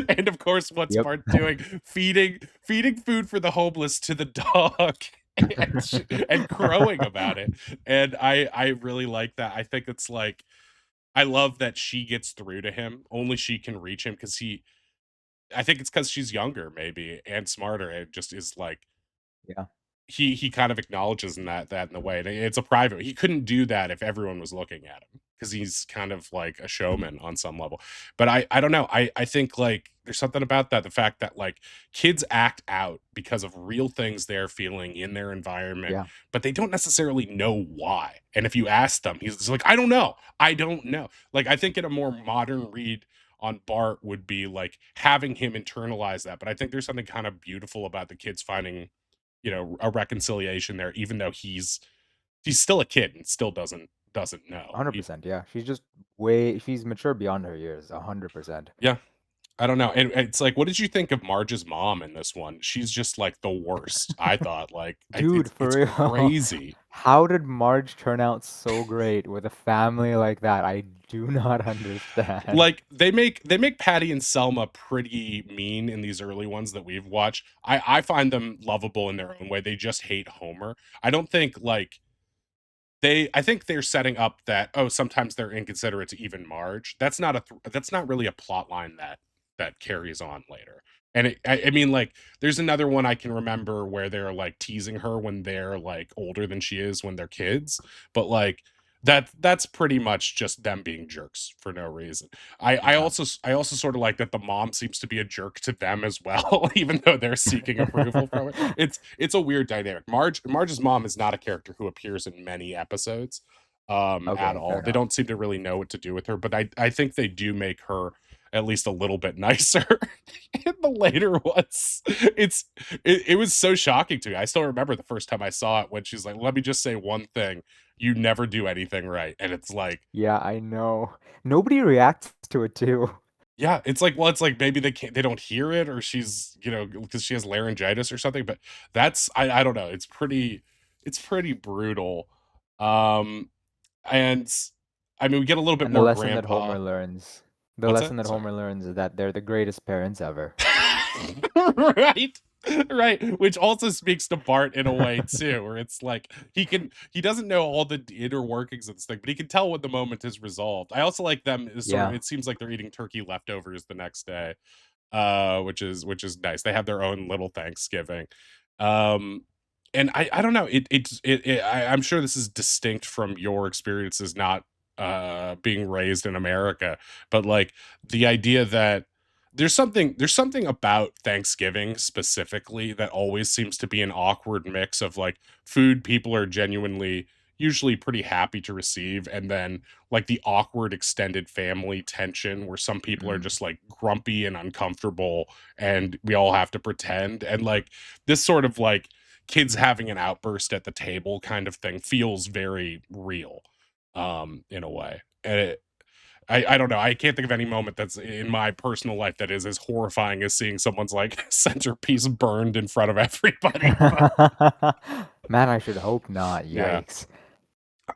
And of course, what's Yep. Bart doing? Feeding food for the homeless to the dog. And crowing about it. And I really like that. I think it's like I love that she gets through to him. Only she can reach him because I think it's because she's younger, maybe, and smarter. It just is like Yeah. he kind of acknowledges in the way. And it's a private. He couldn't do that if everyone was looking at him because he's kind of like a showman on some level. But I don't know. I think like there's something about that. The fact that like kids act out because of real things they're feeling in their environment, Yeah. but they don't necessarily know why. And if you ask them, he's just like, I don't know. I don't know. Like, I think in a more modern read on Bart would be like having him internalize that. But I think there's something kind of beautiful about the kids finding, a reconciliation there, even though he's still a kid and still doesn't know. 100%. Yeah. She's mature beyond her years. 100%. Yeah, I don't know. And it's like, what did you think of Marge's mom in this one? She's just like the worst. I thought like Dude, for it's real. crazy. How did Marge turn out so great with a family like that? I do not understand. Like they make Patty and Selma pretty mean in these early ones that we've watched. I find them lovable in their own way. They just hate Homer. I don't think like I think they're setting up that, oh, sometimes they're inconsiderate to even Marge. That's not really a plot line that carries on later. And I mean, like, there's another one I can remember where they're like teasing her when they're like older than she is when they're kids, but like that's pretty much just them being jerks for no reason. Yeah. I also sort of like that the mom seems to be a jerk to them as well, even though they're seeking approval from it. It's a weird dynamic. Marge's mom is not a character who appears in many episodes at Okay, fair all. They enough. don't seem to really know what to do with her, but I think they do make her at least a little bit nicer in the later ones. It was so shocking to me. I still remember the first time I saw it when she's like, "Let me just say one thing. You never do anything right." And it's like, Yeah, I know. Nobody reacts to it too. yeah, it's like, well, it's like maybe they don't hear it, or she's, because she has laryngitis or something, but that's I don't know. It's pretty brutal. Um and I mean, we get a little bit And the more lesson that grandpa. Homer learns, the What's that? lesson that Sorry. Homer learns is that they're the greatest parents ever. Right. Right, which also speaks to Bart in a way too, where it's like he doesn't know all the inner workings of this thing, but he can tell when the moment is resolved. I also like them is sort of, Yeah. it seems like they're eating turkey leftovers the next day, which is nice. They have their own little Thanksgiving. Um and I don't know, I'm sure this is distinct from your experiences not being raised in America, but like the idea that there's something about Thanksgiving specifically that always seems to be an awkward mix of like food people are genuinely usually pretty happy to receive, and then like the awkward extended family tension where some people are Mm. just like grumpy and uncomfortable and we all have to pretend, and like this sort of like kids having an outburst at the table kind of thing feels very real in a way. And I don't know. I can't think of any moment that's in my personal life that is as horrifying as seeing someone's like centerpiece burned in front of everybody. But Man, I should hope not. yeah, Yikes.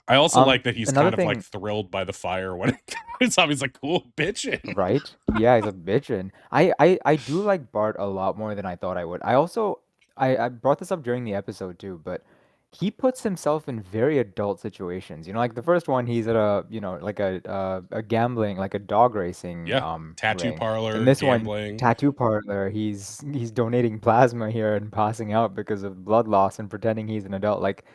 I also like that he's Another kind of like thing, thrilled by the fire when it's up. He's like, "Cool, bitchin'." right? Yeah, he's a bitchin'. I do like Bart a lot more than I thought I would. I also I brought this up during the episode too, but he puts himself in very adult situations. You know, like the first one, he's at a, like a gambling, like a dog racing Yeah, tattoo ring. In parlor, this one, gambling. tattoo parlor, he's donating plasma here and passing out because of blood loss and pretending he's an adult. Like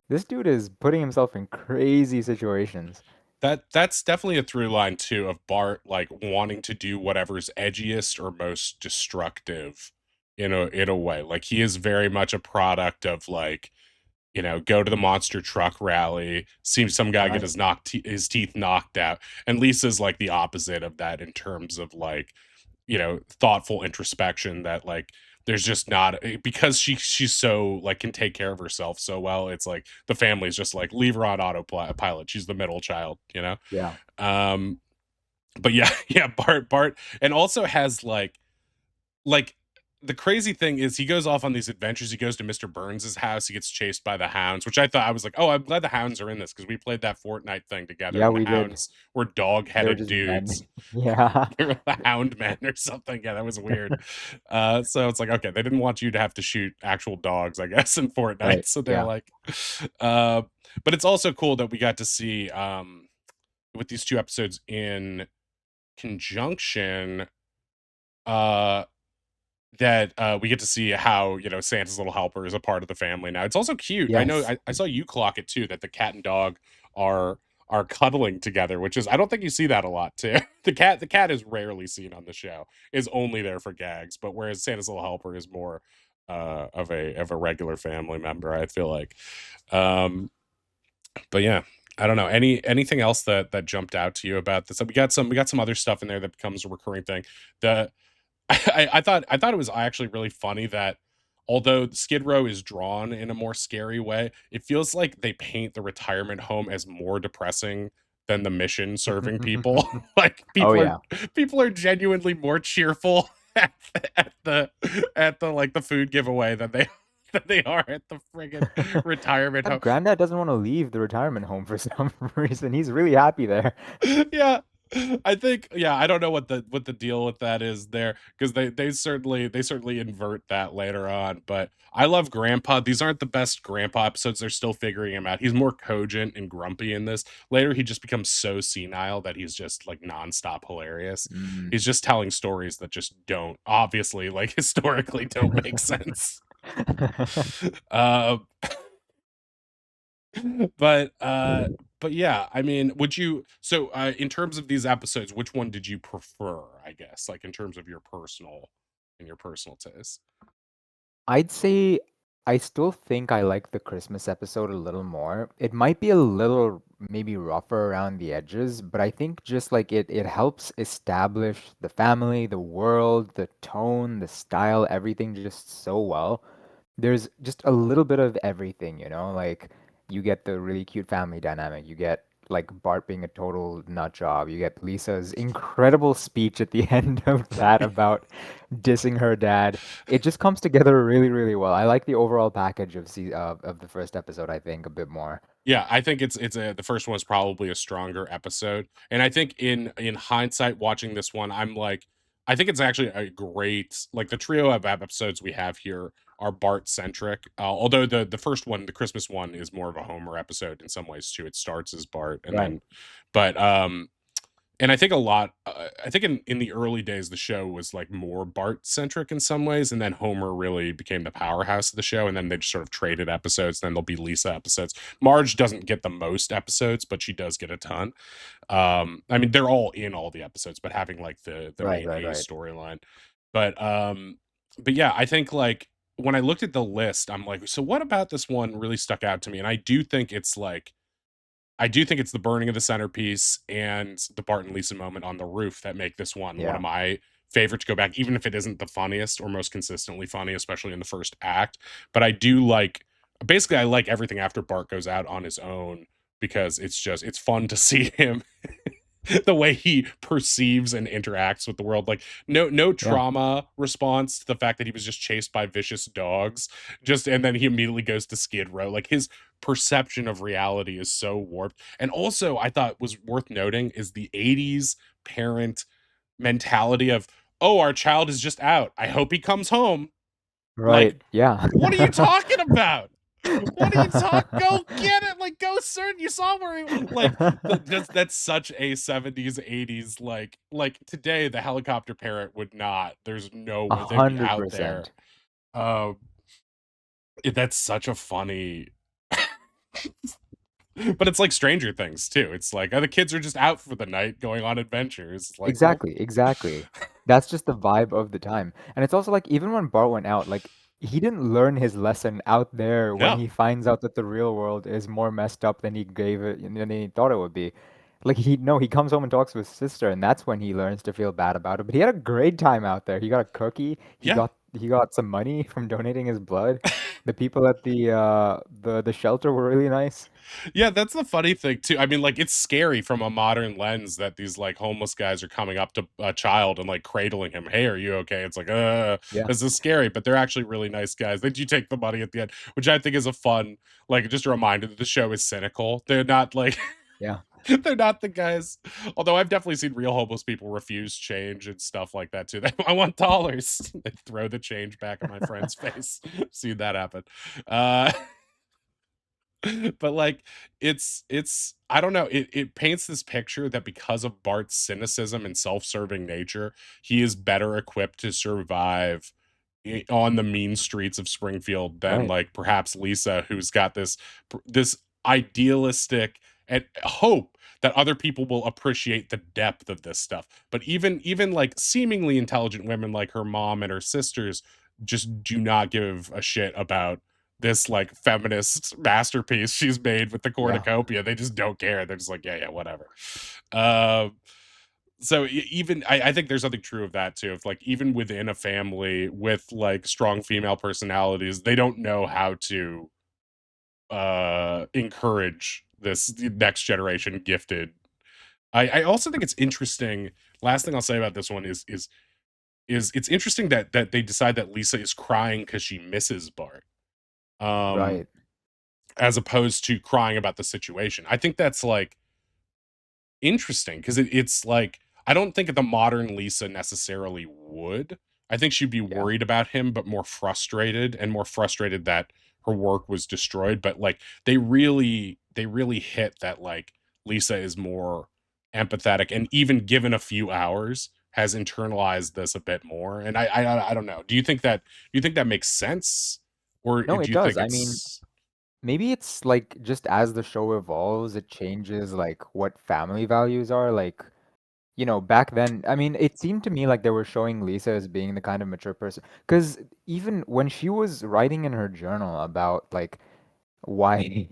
this dude is putting himself in crazy situations. That's definitely a through line too of Bart like wanting to do whatever's edgiest or most destructive in a way. Like he is very much a product of like, go to the monster truck rally, see some guy get Right. his teeth knocked out. And Lisa's like the opposite of that in terms of like, thoughtful introspection that like there's just not, because she's so like can take care of herself so well. It's like the family's just like leave her on autopilot. She's the middle child, you know? Yeah. Um but yeah, yeah, Bart and also has like the crazy thing is he goes off on these adventures. He goes to Mr. Burns's house. He gets chased by the hounds, which I was like, oh, I'm glad the hounds are in this because we played that Fortnite thing together, Yeah, and the we did. hounds were They were dog-headed just men. dudes. Yeah. They were the hound men or something. Yeah, that was weird. So it's like, okay, they didn't want you to have to shoot actual dogs, I guess, in Fortnite. Right. So they're Yeah. like, uh, but it's also cool that we got to see with these two episodes in conjunction. Uh, that we get to see how Santa's little helper is a part of the family now. It's also cute. I know Yes. I saw you clock it too that the cat and dog are are cuddling together, which is I don't think you see that a lot too. The cat is rarely seen on the show. Is only there for gags, but whereas Santa's little helper is more of a regular family member, I feel like. Um but yeah, I don't know. Anything else that jumped out to you about this? We got some other stuff in there that becomes a recurring thing. The I thought it was actually really funny that although Skid Row is drawn in a more scary way, it feels like they paint the retirement home as more depressing than the mission serving people. Like Oh people are yeah. people are genuinely more cheerful at the like the food giveaway than they are at the friggin' retirement That home. granddad doesn't want to leave the retirement home for some reason. He's really happy there. Yeah. I think, yeah, I don't know what the deal with that is there, because they certainly invert that later on. But I love Grandpa. These aren't the best Grandpa episodes. They're still figuring him out. He's more cogent and grumpy in this. Later, he just becomes so senile that he's just like nonstop hilarious. Mm. He's just telling stories that just don't obviously like historically don't make sense. Uh, but but yeah, I mean, would you so in terms of these episodes, which one did you prefer, I guess, like in terms of your personal taste? I'd say I still think I like the Christmas episode a little more. It might be a little maybe rougher around the edges, but I think just like it helps establish the family, the world, the tone, the style, everything just so well. There's just a little bit of everything, you know? Like you get the really cute family dynamic. You get like Bart being a total nut job. You get Lisa's incredible speech at the end of that about dissing her dad. It just comes together really, really well. I like the overall package of the first episode, I think, a bit more. Yeah, I think the first one is probably a stronger episode, and I think in hindsight, watching this one, I'm like, I think it's actually a great like the trio of episodes we have here are Bart centric. Although the first one, the Christmas one, is more of a Homer episode in some ways too. It starts as Bart, and Right. then, but and I think a lot. I think in the early days, the show was like more Bart centric in some ways, and then Homer really became the powerhouse of the show. And then they just sort of traded episodes. Then there'll be Lisa episodes. Marge doesn't get the most episodes, but she does get a ton. I mean, they're all in all the episodes, but having like the Right, main right, A right. storyline. But but yeah, I think like when I looked at the list, I'm like, so what about this one really stuck out to me? And I do think it's the burning of the centerpiece and the Bart and Lisa moment on the roof that make this one of Yeah. my favorite to go back, even if it isn't the funniest or most consistently funny, especially in the first act. But I do like, basically, I like everything after Bart goes out on his own because it's fun to see him the way he perceives and interacts with the world. Like no Yeah. trauma response to the fact that he was just chased by vicious dogs, just and then he immediately goes to Skid Row. Like his perception of reality is so warped. And also I thought was worth noting is the 80s parent mentality of, oh, our child is just out, I hope he comes home. Like, Right. Yeah. what are you talking about? What are you talking? Go get it! Like, go, sir! You saw where he like that's such a 70s, 80s like today. The helicopter parent would not. There's no A way they'd be hundred out there. percent. Um, that's such a funny. But it's like Stranger Things too. It's like, oh, the kids are just out for the night, going on adventures. It's like, well, Exactly, exactly. That's just the vibe of the time. And it's also like even when Bart went out, like he didn't learn his lesson out there when no, he finds out that the real world is more messed up than he gave it than he thought it would be. Like he no, he comes home and talks to his sister, and that's when he learns to feel bad about it. But he had a great time out there. He got a cookie. yeah. He got some money from donating his blood. The people at the shelter were really nice. Yeah, that's the funny thing too. I mean, like it's scary from a modern lens that these like homeless guys are coming up to a child and like cradling him. Hey, are you okay? It's like, Yeah, this is scary, but they're actually really nice guys. Then you take the money at the end, which I think is a fun, like just a reminder that the show is cynical. They're not like yeah, they're not the guys. Although I've definitely seen real homeless people refuse change and stuff like that too. They, I want dollars. They throw the change back in my friend's face. Seen that happen. Uh but like it's I don't know, it paints this picture that because of Bart's cynicism and self-serving nature, he is better equipped to survive on the mean streets of Springfield than right. like perhaps Lisa, who's got this idealistic and hope that other people will appreciate the depth of this stuff. But even like seemingly intelligent women like her mom and her sisters just do not give a shit about this like feminist masterpiece she's made with the Yeah, cornucopia. They just don't care. They're just like, yeah, yeah, whatever. Um, so even I think there's something true of that too. If like even within a family with like strong female personalities, they don't know how to encourage this next generation gifted. I also think it's interesting. Last thing I'll say about this one is it's interesting that they decide that Lisa is crying because she misses Bart. Um, right. as opposed to crying about the situation. I think that's like interesting because it's like I don't think the modern Lisa necessarily would. I think she'd be Yeah. worried about him, but more frustrated that her work was destroyed. But like they really hit that like Lisa is more empathetic, and even given a few hours, has internalized this a bit more. And I don't know. Do you think that makes sense, or No, do it you does. think I mean, it's maybe it's like just as the show evolves, it changes like what family values are. Like, back then, I mean, it seemed to me like they were showing Lisa as being the kind of mature person. Because even when she was writing in her journal about like why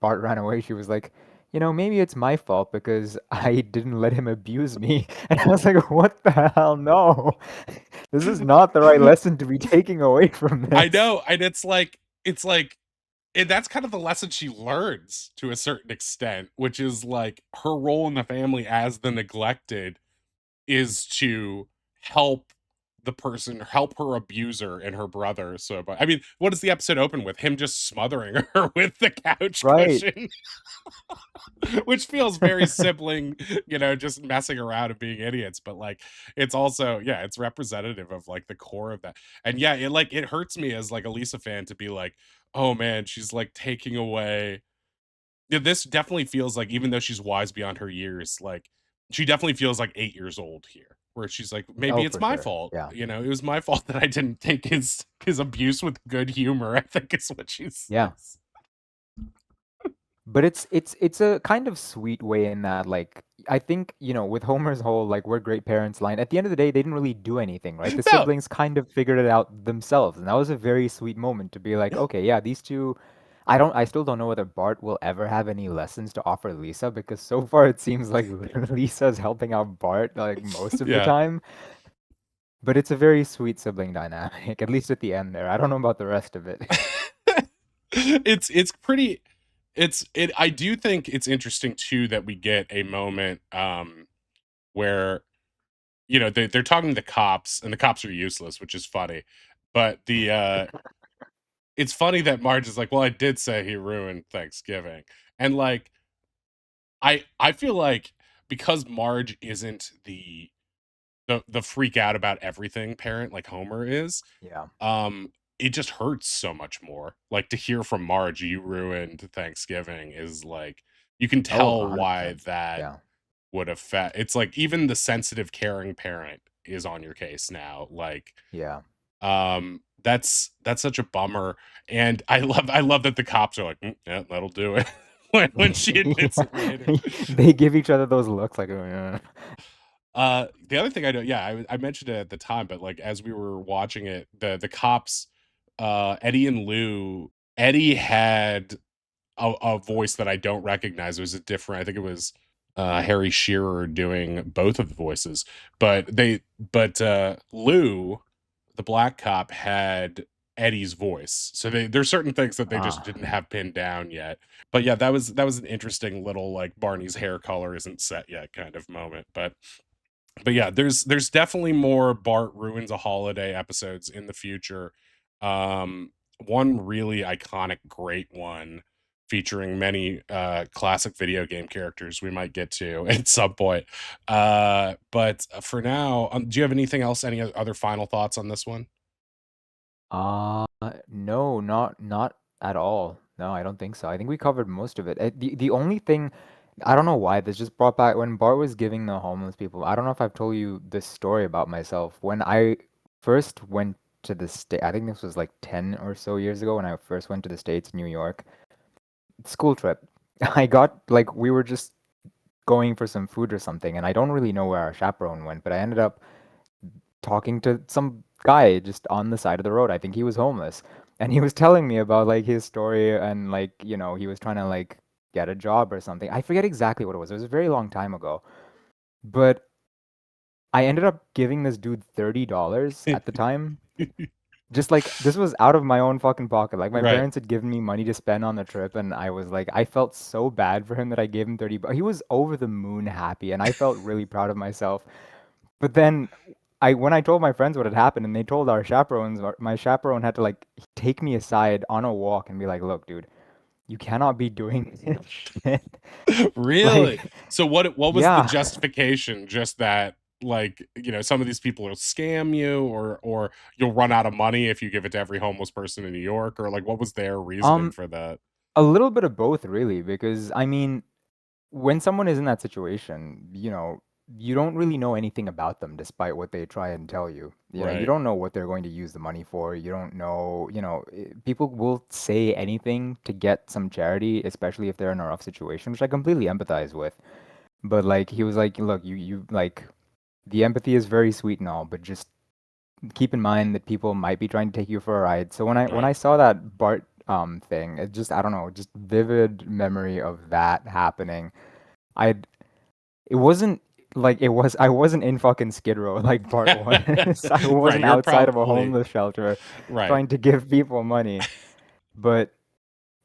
Bart ran away, she was like, maybe it's my fault because I didn't let him abuse me. And I was like, what the hell? No, this is not the right lesson to be taking away from I this. know, and it's like and that's kind of the lesson she learns to a certain extent, which is like her role in the family as the neglected is to help help her abuser and her brother. So, but I mean, what does the episode open with? Him just smothering her with the couch Right. cushion, which feels very sibling, just messing around and being idiots. But like, it's also, yeah, it's representative of like the core of that. And yeah, it hurts me as like a Lisa fan to be like, oh man, she's like taking away. Yeah, this definitely feels like, even though she's wise beyond her years, like she definitely feels like 8 years old here, where she's like, maybe Oh, it's for my sure. fault. Yeah. It was my fault that I didn't take his abuse with good humor. I think is what she Yeah. says. But it's a kind of sweet way in that like I think, with Homer's whole like we're great parents line, at the end of the day they didn't really do anything, right? The No, siblings kind of figured it out themselves, and that was a very sweet moment to be like, okay, yeah, these two I still don't know whether Bart will ever have any lessons to offer Lisa because so far it seems like Lisa's helping out Bart like most of the yeah. time. But it's a very sweet sibling dynamic, at least at the end there. I don't know about the rest of it. It's pretty. I do think it's interesting too that we get a moment where they're talking to the cops, and the cops are useless, which is funny. But it's funny that Marge is like, well, I did say he ruined Thanksgiving. And like I feel like because Marge isn't the freak out about everything parent like Homer is, Yeah. it just hurts so much more. Like to hear from Marge, you ruined Thanksgiving, is like you can Oh, tell why 100%. that Yeah. would affect. It's like even the sensitive, caring parent is on your case now. Like Yeah. that's such a bummer. And I love that the cops are like, "Mm, yeah, that'll do it," when she admits Yeah. it later. They give each other those looks like, The other thing I know, yeah, I mentioned it at the time, but like as we were watching it, the cops, Eddie and Lou, Eddie had a voice that I don't recognize. It was a different, I think it was Harry Shearer doing both of the voices, but Lou, the black cop, had Eddie's voice. So there's certain things that they just ah, didn't have pinned down yet. But yeah, that was an interesting little like Barney's hair color isn't set yet kind of moment. But yeah, there's definitely more Bart ruins a holiday episodes in the future. One really iconic, great one featuring many classic video game characters we might get to at some point. But for now, do you have anything else? Any other final thoughts on this one? uh, no, not at all. No, I don't think so. I think we covered most of it. The only thing I don't know why this just brought back when Bart was giving the homeless people. I don't know if I've told you this story about myself. When I first went to the state, I think this was like 10 or so years ago when I first went to the States, New York, school trip. I got like we were just going for some food or something, and I don't really know where our chaperone went, but I ended up talking to some guy just on the side of the road. I think he was homeless. And he was telling me about like his story and like, he was trying to like get a job or something. I forget exactly what it was. It was a very long time ago. But I ended up giving this dude $30 at the time. Just like this was out of my own fucking pocket. Like my Right. parents had given me money to spend on the trip and I was like I felt so bad for him that I gave him 30 bucks. He was over the moon happy and I felt really proud of myself. But then when I told my friends what had happened and they told our chaperones, my chaperone had to like take me aside on a walk and be like, "Look, dude, you cannot be doing this shit. Really? Like, So what was the yeah. justification? Just that, like, some of these people will scam you, or you'll run out of money if you give it to every homeless person in New York, or like what was their reasoning Um, for that? a little bit of both, really, because I mean, when someone is in that situation, you don't really know anything about them despite what they try and tell you. You Right. don't know what they're going to use the money for. You don't know, people will say anything to get some charity, especially if they're in a rough situation, which I completely empathize with. But like he was like, look, you like the empathy is very sweet and all, but just keep in mind that people might be trying to take you for a ride. So when I Right. saw that Bart thing, it just I don't know, just vivid memory of that happening. I it wasn't like it was I wasn't in fucking Skid Row like Bart was. I Right. wasn't You're outside of a probably homeless shelter right. trying to give people money. But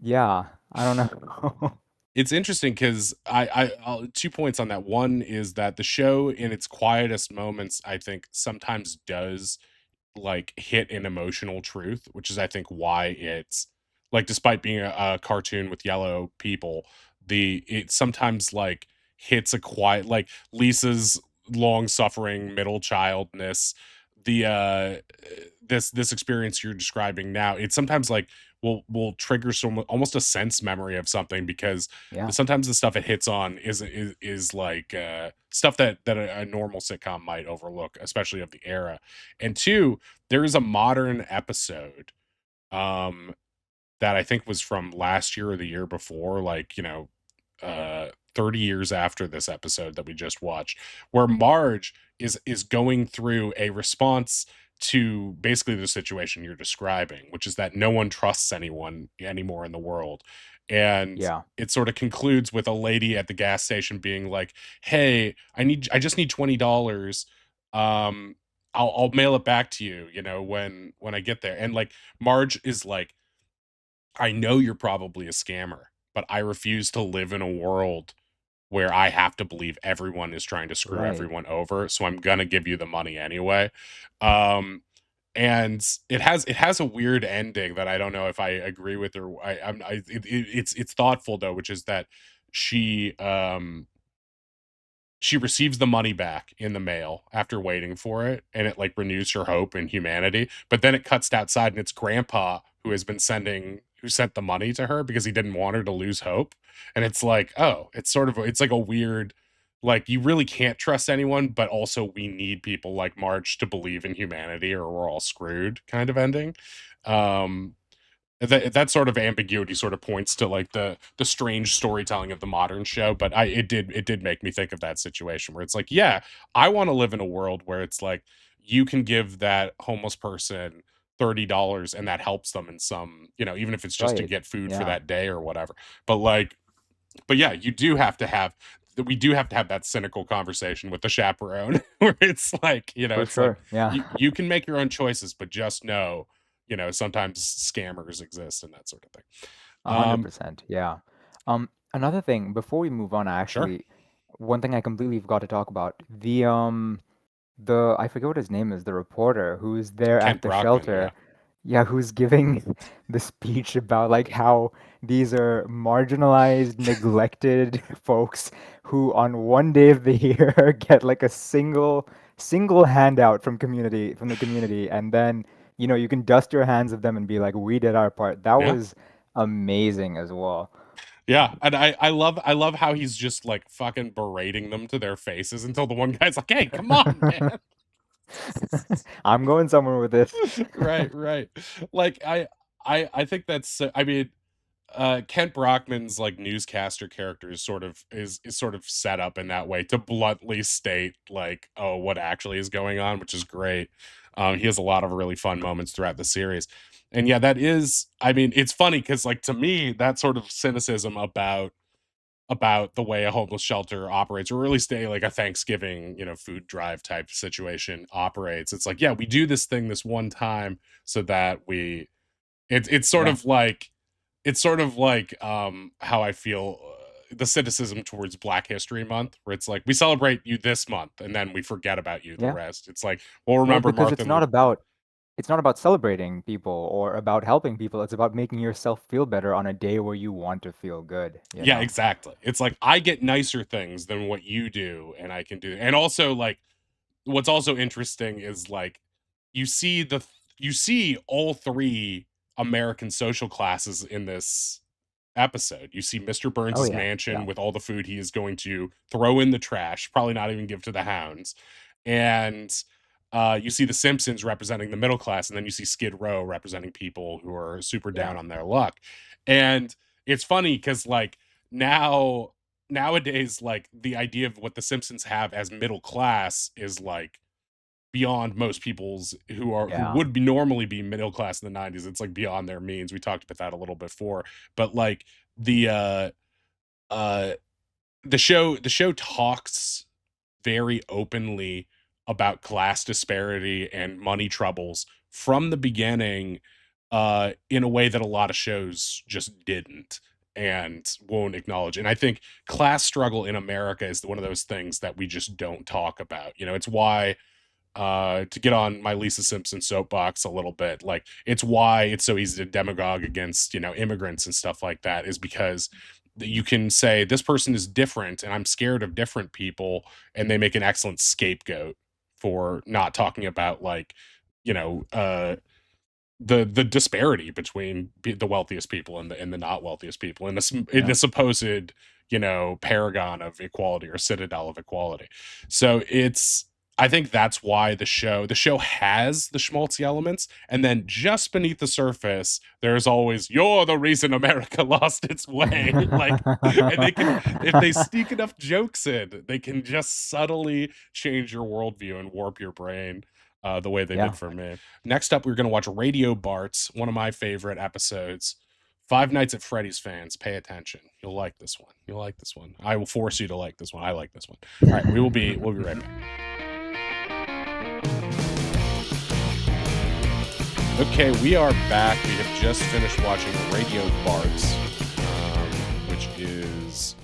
yeah, I don't know. It's interesting because I'll, 2 points on that. One is that the show, in its quietest moments, I think sometimes does like hit an emotional truth, which is I think why it's like, despite being a cartoon with yellow people, the it sometimes like hits a quiet, like Lisa's long suffering middle childness, the this experience you're describing now, it sometimes like will trigger some almost a sense memory of something, because Yeah, sometimes the stuff it hits on is like stuff that a normal sitcom might overlook, especially of the era. And two, there is a modern episode um that I think was from last year or the year before, like, 30 years after this episode that we just watched, where Marge is going through a response to basically the situation you're describing, which is that no one trusts anyone anymore in the world. And yeah, it sort of concludes with a lady at the gas station being like, "Hey, I just need $20. Um I'll mail it back to you, when I get there." And like Marge is like, "I know you're probably a scammer, but I refuse to live in a world where I have to believe everyone is trying to screw right. everyone over, so I'm gonna give you the money anyway." Um, and it has a weird ending that I don't know if I agree with, or it's thoughtful though, which is that she she receives the money back in the mail after waiting for it, and it like renews her hope in humanity. But then it cuts to outside, and it's grandpa who sent the money to her because he didn't want her to lose hope. And it's like, oh, it's like a weird, like, you really can't trust anyone, but also we need people like Marge to believe in humanity or we're all screwed kind of ending. um that sort of ambiguity sort of points to like the strange storytelling of the modern show. But it did make me think of that situation where it's like, yeah, I want to live in a world where it's like you can give that homeless person $30 and that helps them in some, even if it's just to Right. get food for Yeah, that day or whatever. But like, but yeah, you do have to have we do have to have that cynical conversation with the chaperone where it's like, for it's like sure. Yeah. you can make your own choices, but just know, sometimes scammers exist and that sort of thing. um 100%. Yeah. Another thing before we move on, sure. actually, one thing I completely forgot to talk about. The I forget what his name is, the reporter who's there at Kent the Brockman, shelter. yeah. Yeah, who's giving the speech about like how these are marginalized, neglected folks who on one day of the year get like a single handout from the community, and then you can dust your hands of them and be like, we did our part. That Yeah. was amazing as well. Yeah, and I love how he's just like fucking berating them to their faces until the one guy's like, "Hey, come on, man." I'm going somewhere with this. Right, right. Like I think that's I mean, Kent Brockman's like newscaster character is sort of set up in that way to bluntly state like, oh, what actually is going on, which is great. He has a lot of really fun moments throughout the series. And yeah, that is, I mean, it's funny because like to me, that sort of cynicism about the way a homeless shelter operates, or really stay like a Thanksgiving, food drive type situation operates. It's like, yeah, we do this thing this one time so that it's sort Yeah. of like how I feel, the cynicism towards Black History Month, where it's like we celebrate you this month and then we forget about you the Yeah. rest. It's like, we'll Well, remember because it's Martin not Luther. about it's not about celebrating people or about helping people. It's about making yourself feel better on a day where you want to feel good, you Yeah, know? exactly. It's like I get nicer things than what you do, and I can do. And also, like, what's also interesting is like you see the you see all three American social classes in this episode. You see Mr. Oh Burns's yeah, mansion yeah, with all the food he is going to throw in the trash, probably not even give to the hounds. And you see the Simpsons representing the middle class, and then you see Skid Row representing people who are super down yeah, on their luck. And it's funny because like now nowadays, like the idea of what the Simpsons have as middle class is like beyond most people's who yeah, would be normally be middle class in the 90s. It's like beyond their means. We talked about that a little before. But like the uh the show talks very openly about class disparity and money troubles from the beginning, in a way that a lot of shows just didn't and won't acknowledge. And I think class struggle in America is one of those things that we just don't talk about. You know, it's why, to get on my Lisa Simpson soapbox a little bit, like it's why it's so easy to demagogue against, you know, immigrants and stuff like that, is because you can say this person is different and I'm scared of different people, and they make an excellent scapegoat for not talking about, like, you know, the disparity between the wealthiest people and the not wealthiest people in this in yeah. the supposed, you know, paragon of equality or citadel of equality. So it's, I think that's why the show has the schmaltzy elements, and then just beneath the surface there's always you're the reason America lost its way. Like, and they can, if they sneak enough jokes in, they can just subtly change your worldview and warp your brain, the way they Yeah. did for me. Next up, we're going to watch Radio Bart, one of my favorite episodes. Five Nights at Freddy's fans, pay attention. You'll like this one. You'll like this one. I will force you to like this one. I like this one. All right, we'll be right back. Okay, we are back. We have just finished watching Radio Bart, which is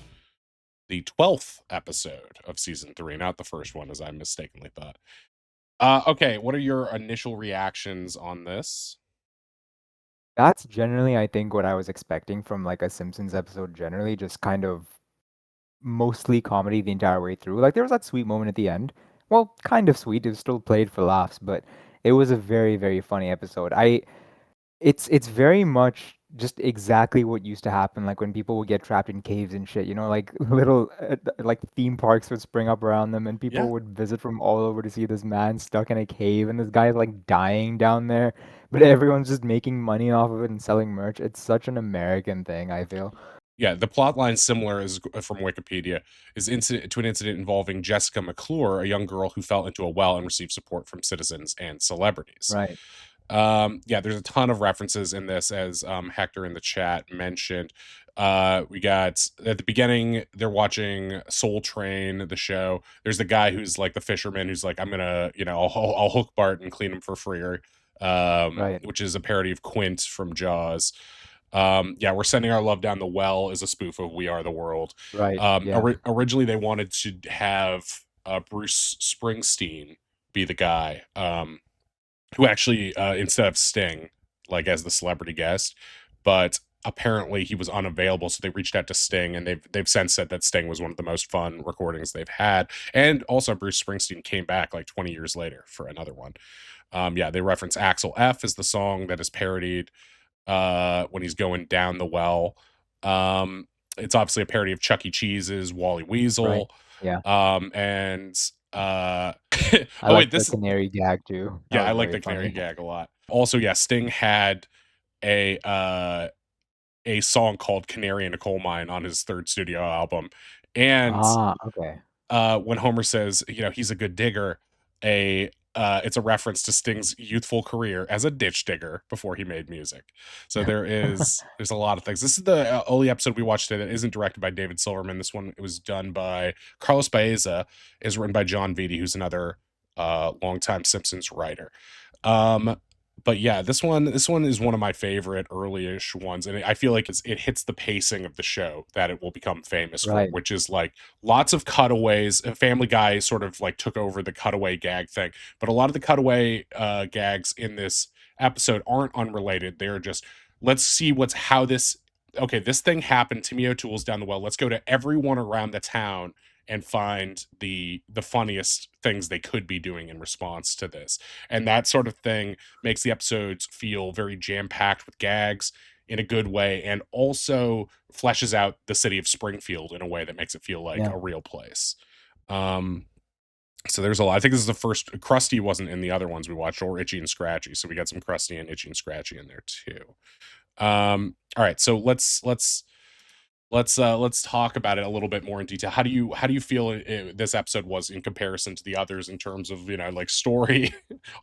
the 12th episode of season 3, not the first one, as I mistakenly thought. Okay, what are your initial reactions on this? That's generally, I think, what I was expecting from like a Simpsons episode generally, just kind of mostly comedy the entire way through. Like there was that sweet moment at the end. Well, kind of sweet. It was still played for laughs, but it was a very, very funny episode. It's very much just exactly what used to happen, like when people would get trapped in caves and shit, you know, like little like theme parks would spring up around them and Yeah. people would visit from all over to see this man stuck in a cave and this guy's like dying down there, but everyone's just making money off of it and selling merch. It's such an American thing, I feel. Yeah, the plot line similar is from Wikipedia is incident to an incident involving Jessica McClure, a young girl who fell into a well and received support from citizens and celebrities. Right, Yeah, there's a ton of references in this, as Hector in the chat mentioned. We got at the beginning, they're watching Soul Train, the show. There's the guy who's like the fisherman who's like, I'm gonna, you know, I'll hook Bart and clean him for free, right, which is a parody of Quint from Jaws. Yeah, We're Sending Our Love Down the Well is a spoof of We Are the World. right. Yeah, Originally they wanted to have Bruce Springsteen be the guy, who actually, instead of Sting, like as the celebrity guest, but apparently he was unavailable, so they reached out to Sting, and they've since said that Sting was one of the most fun recordings they've had. And also Bruce Springsteen came back like 20 years later for another one. Yeah, they reference Axel F as the song that is parodied, when he's going down the well. It's obviously a parody of Chuck E. Cheese's Wally right. Weasel. Yeah. And I oh like wait, the this, canary gag too. That yeah, I was like very the canary funny. gag a lot. Also, yeah, Sting had a a song called Canary in a Coal Mine on his third studio album. And Ah, okay. when Homer says, you know, he's a good digger, it's a reference to Sting's youthful career as a ditch digger before he made music. So there's a lot of things. This is the only episode we watched today that isn't directed by David Silverman. This one, it was done by Carlos Baeza, is written by John Vitti, who's another longtime Simpsons writer. Um, but yeah, this one is one of my favorite early-ish ones, and I feel like it hits the pacing of the show that it will become famous for, Right. which is like lots of cutaways. Family Guy sort of like took over the cutaway gag thing, but a lot of the cutaway gags in this episode aren't unrelated. They're just, let's see what's how this okay, this thing happened. Timmy O'Toole's down the well. Let's go to everyone around the town and find the funniest things they could be doing in response to this. And that sort of thing makes the episodes feel very jam-packed with gags in a good way, and also fleshes out the city of Springfield in a way that makes it feel like Yeah. a real place. Um, so there's a lot. I think this is the first. Krusty wasn't in the other ones we watched, or Itchy and Scratchy. So we got some Krusty and Itchy and Scratchy in there too. All right, so let's talk about it a little bit more in detail. How do you feel this episode was in comparison to the others in terms of, like, story,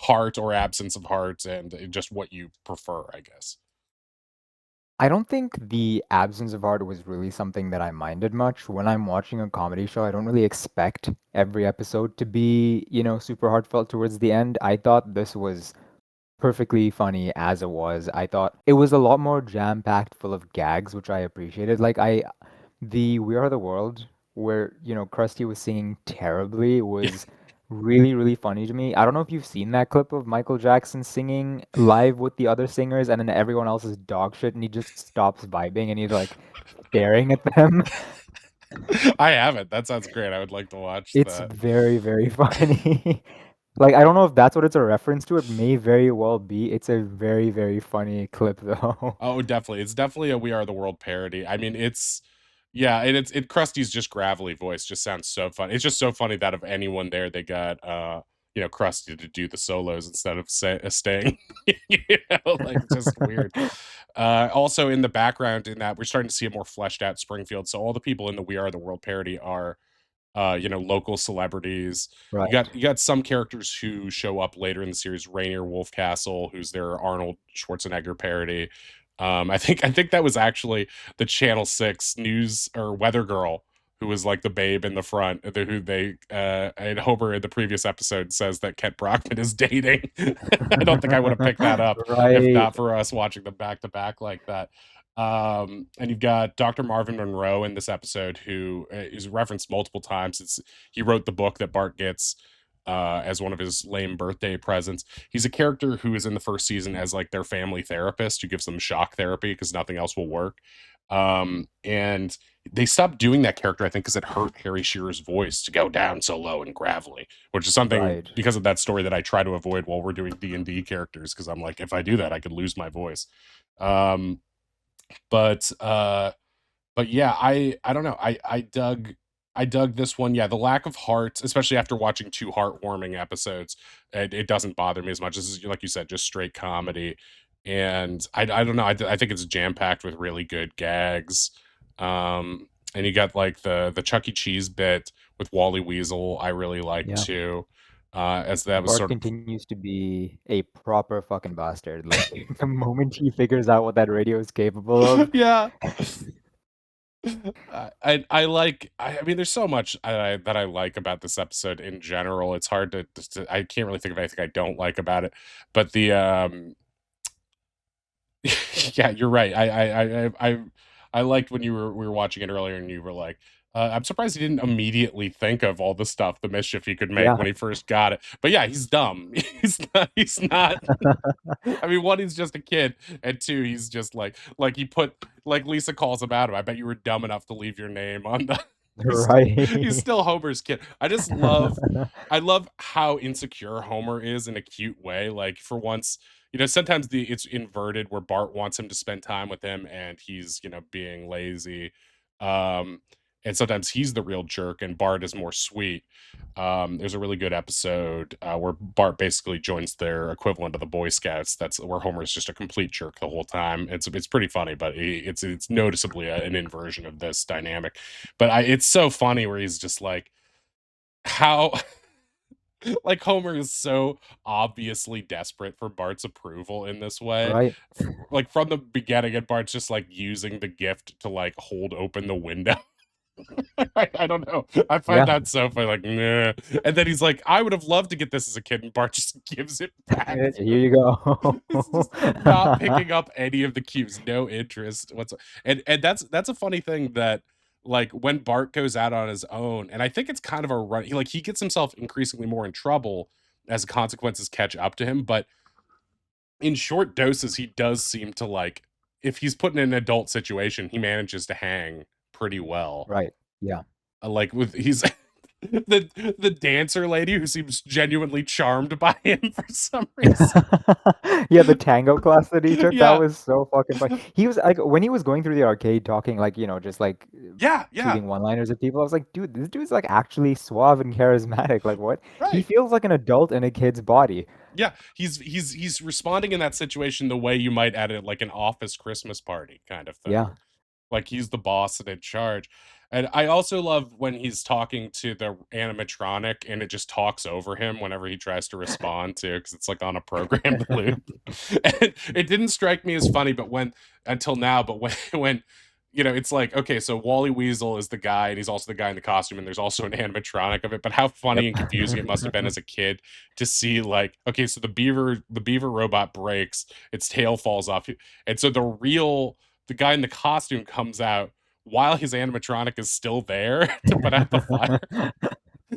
heart or absence of heart, and just what you prefer, I guess. I don't think the absence of art was really something that I minded much. When I'm watching a comedy show, I don't really expect every episode to be, super heartfelt towards the end. I thought this was perfectly funny as it was. I thought it was a lot more jam-packed full of gags, which I appreciated. The We Are the World, where, Krusty was singing terribly, was really, really funny to me. I don't know if you've seen that clip of Michael Jackson singing live with the other singers, and then everyone else is dog shit, and he just stops vibing and he's like staring at them. I haven't. That sounds great. I would like to watch It's that. very, very funny. Like, I don't know if that's what it's a reference to. It may very well be. It's a very, very funny clip, though. Oh, definitely. It's definitely a We Are the World parody. I mean, it's yeah, and Krusty's just gravelly voice just sounds so funny. It's just so funny that of anyone there, they got Krusty to do the solos instead of staying. Like, just weird. Also in the background in that we're starting to see a more fleshed out Springfield. So all the people in the We Are the World parody are local celebrities. Right. You got some characters who show up later in the series. Rainier Wolfcastle, who's their Arnold Schwarzenegger parody. I think that was actually the Channel 6 news or weather girl who was like the babe in the front, who they and Homer in the previous episode says that Kent Brockman is dating. I don't think I would have picked that up if Right. not for us watching them back to back like that. And you've got Dr. Marvin Monroe in this episode, who is referenced multiple times. He wrote the book that Bart gets as one of his lame birthday presents. He's a character who is in the first season as like their family therapist who gives them shock therapy because nothing else will work. And they stopped doing that character, I think, because it hurt Harry Shearer's voice to go down so low and gravelly, which is something Right. because of that story that I try to avoid while we're doing D&D characters, because I'm like, if I do that, I could lose my voice. Um, but yeah, I don't know. I dug this one. Yeah, the lack of heart, especially after watching two heartwarming episodes, it doesn't bother me as much as, like you said, just straight comedy. And I don't know. I think it's jam packed with really good gags. And you got like the Chuck E. Cheese bit with Wally Weasel. I really like Yeah. too. As that was Bart sort of continues to be a proper fucking bastard. Like, the moment he figures out what that radio is capable of. yeah. I like I mean there's so much that I like about this episode in general. It's hard I can't really think of anything I don't like about it. But the yeah, you're right. I liked when we were watching it earlier and you were like, I'm surprised he didn't immediately think of all the stuff, the mischief he could make Yeah. when he first got it. But yeah, he's dumb. He's not I mean, one, he's just a kid, and two, he's just like he put like Lisa calls him out. I bet you were dumb enough to leave your name on the. He's Right. still Homer's kid. I love how insecure Homer is in a cute way. Like for once, sometimes it's inverted where Bart wants him to spend time with him, and he's being lazy. Um, and sometimes he's the real jerk, and Bart is more sweet. There's a really good episode where Bart basically joins their equivalent of the Boy Scouts. That's where Homer is just a complete jerk the whole time. It's pretty funny, but it's noticeably an inversion of this dynamic. But it's so funny where he's just like how like Homer is so obviously desperate for Bart's approval in this way. Right. Like from the beginning, and Bart's just like using the gift to like hold open the window. I don't know. I find Yeah. that so funny. Like, nah. And then he's like, I would have loved to get this as a kid, and Bart just gives it back Here to him. you go. It's just not picking up any of the cues, no interest whatsoever. And that's a funny thing that like when Bart goes out on his own, and I think it's kind of a run. He gets himself increasingly more in trouble as consequences catch up to him, but in short doses, he does seem to like if he's put in an adult situation, he manages to hang pretty well. Right. Yeah. Like with he's the dancer lady who seems genuinely charmed by him for some reason. Yeah, the tango class that he took, that Yeah. was so fucking funny. He was like, when he was going through the arcade talking, like, just like Yeah, yeah. shooting one-liners at people, I was like, dude, this dude's like actually suave and charismatic. Like, what? He Right. feels like an adult in a kid's body. Yeah, he's responding in that situation the way you might at it like an office Christmas party kind of thing. Yeah. Like he's the boss and in charge. And I also love when he's talking to the animatronic and it just talks over him whenever he tries to respond to because it's like on a programmed loop. And it didn't strike me as funny, but when until now, but when it's like, okay, so Wally Weasel is the guy, and he's also the guy in the costume, and there's also an animatronic of it. But how funny Yep. and confusing it must have been as a kid to see, like, okay, so the beaver robot breaks, its tail falls off, and so the guy in the costume comes out while his animatronic is still there to put out the fire.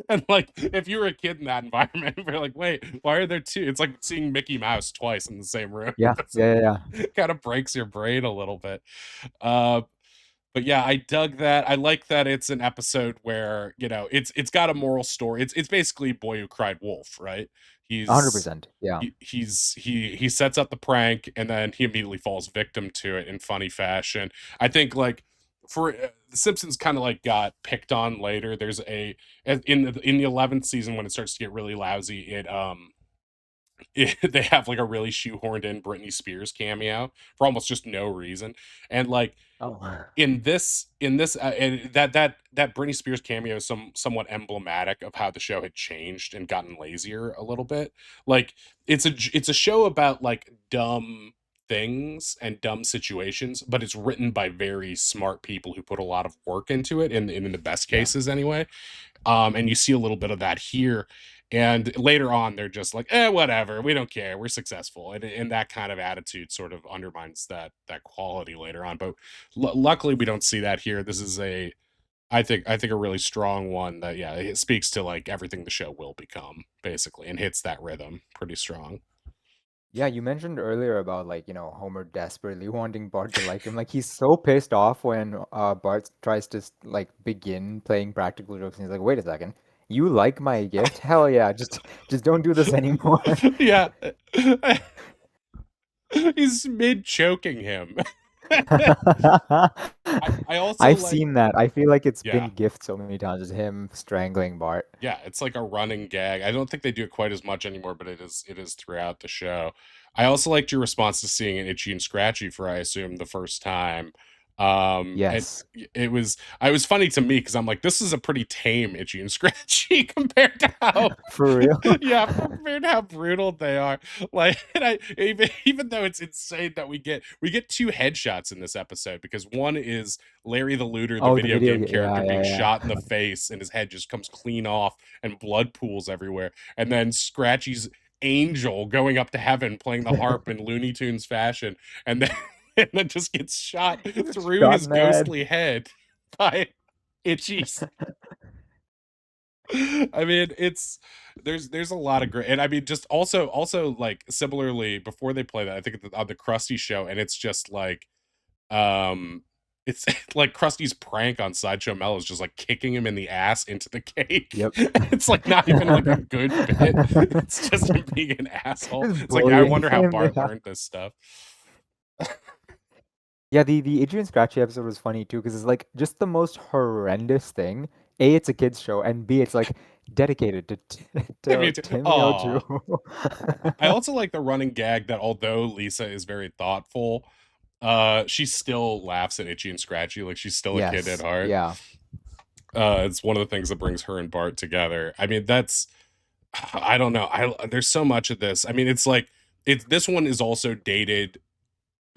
And like, if you were a kid in that environment, you're like, wait, why are there two? It's like seeing Mickey Mouse twice in the same room. Yeah. Yeah. Yeah. Yeah. Kind of breaks your brain a little bit. Uh, but yeah, I dug that. I like that it's an episode where, it's got a moral story. It's basically Boy Who Cried Wolf, right? He's 100%. Yeah. he sets up the prank and then he immediately falls victim to it in funny fashion. I think like for the Simpsons kind of like got picked on later. There's in the 11th season when it starts to get really lousy, they have like a really shoehorned in Britney Spears cameo for almost just no reason. And like Oh. and that Britney Spears cameo is somewhat emblematic of how the show had changed and gotten lazier a little bit. Like it's a show about like dumb things and dumb situations, but it's written by very smart people who put a lot of work into it in the best Yeah. cases anyway. And you see a little bit of that here. And later on, they're just like, whatever, we don't care, we're successful, and that kind of attitude sort of undermines that quality later on. But luckily, we don't see that here. This is I think a really strong one that it speaks to like everything the show will become basically, and hits that rhythm pretty strong. Yeah, you mentioned earlier about like, Homer desperately wanting Bart to like him. Like he's so pissed off when Bart tries to like begin playing practical jokes and he's like, "Wait a second. You like my gift? Hell yeah. Just don't do this anymore." Yeah, he's mid choking him. I also I've like seen that. I feel like it's yeah. been gift so many times, is him strangling Bart. Yeah, it's like a running gag. I don't think they do it quite as much anymore, but it is throughout the show. I also liked your response to seeing an Itchy and Scratchy for I assume the first time. And Yes. I was funny to me because I'm like, this is a pretty tame Itchy and Scratchy compared to how For real? yeah, compared to how brutal they are. Like, and I even though it's insane that we get two headshots in this episode because one is Larry the Looter, the Oh, the video video. game Yeah, character, being yeah, shot in the face and his head just comes clean off and blood pools everywhere. And then Scratchy's angel going up to heaven playing the yeah. harp in Looney Tunes fashion, and then and then just gets shot He was through shot his in the head. ghostly head by Itchy's. I mean, there's a lot of great, and I mean, just also like similarly before they play that, I think on the Krusty show, and it's just like, it's like Krusty's prank on Sideshow Mel is just like kicking him in the ass into the cake. Yep. It's like not even like a good bit. It's just him being an asshole. Just It's like I bullying wonder how him. Bart Yeah. learned this stuff. Yeah, the Adrian Scratchy episode was funny too because it's like just the most horrendous thing. A, it's a kids show, and B, it's like dedicated to I mean, Timmy aw. O'Toole. I also like the running gag that although Lisa is very thoughtful, she still laughs at Itchy and Scratchy like she's still a kid at Yes, heart. yeah, It's one of the things that brings her and Bart together. I mean, that's I don't know. There's so much of this. I mean, it's like this one is also dated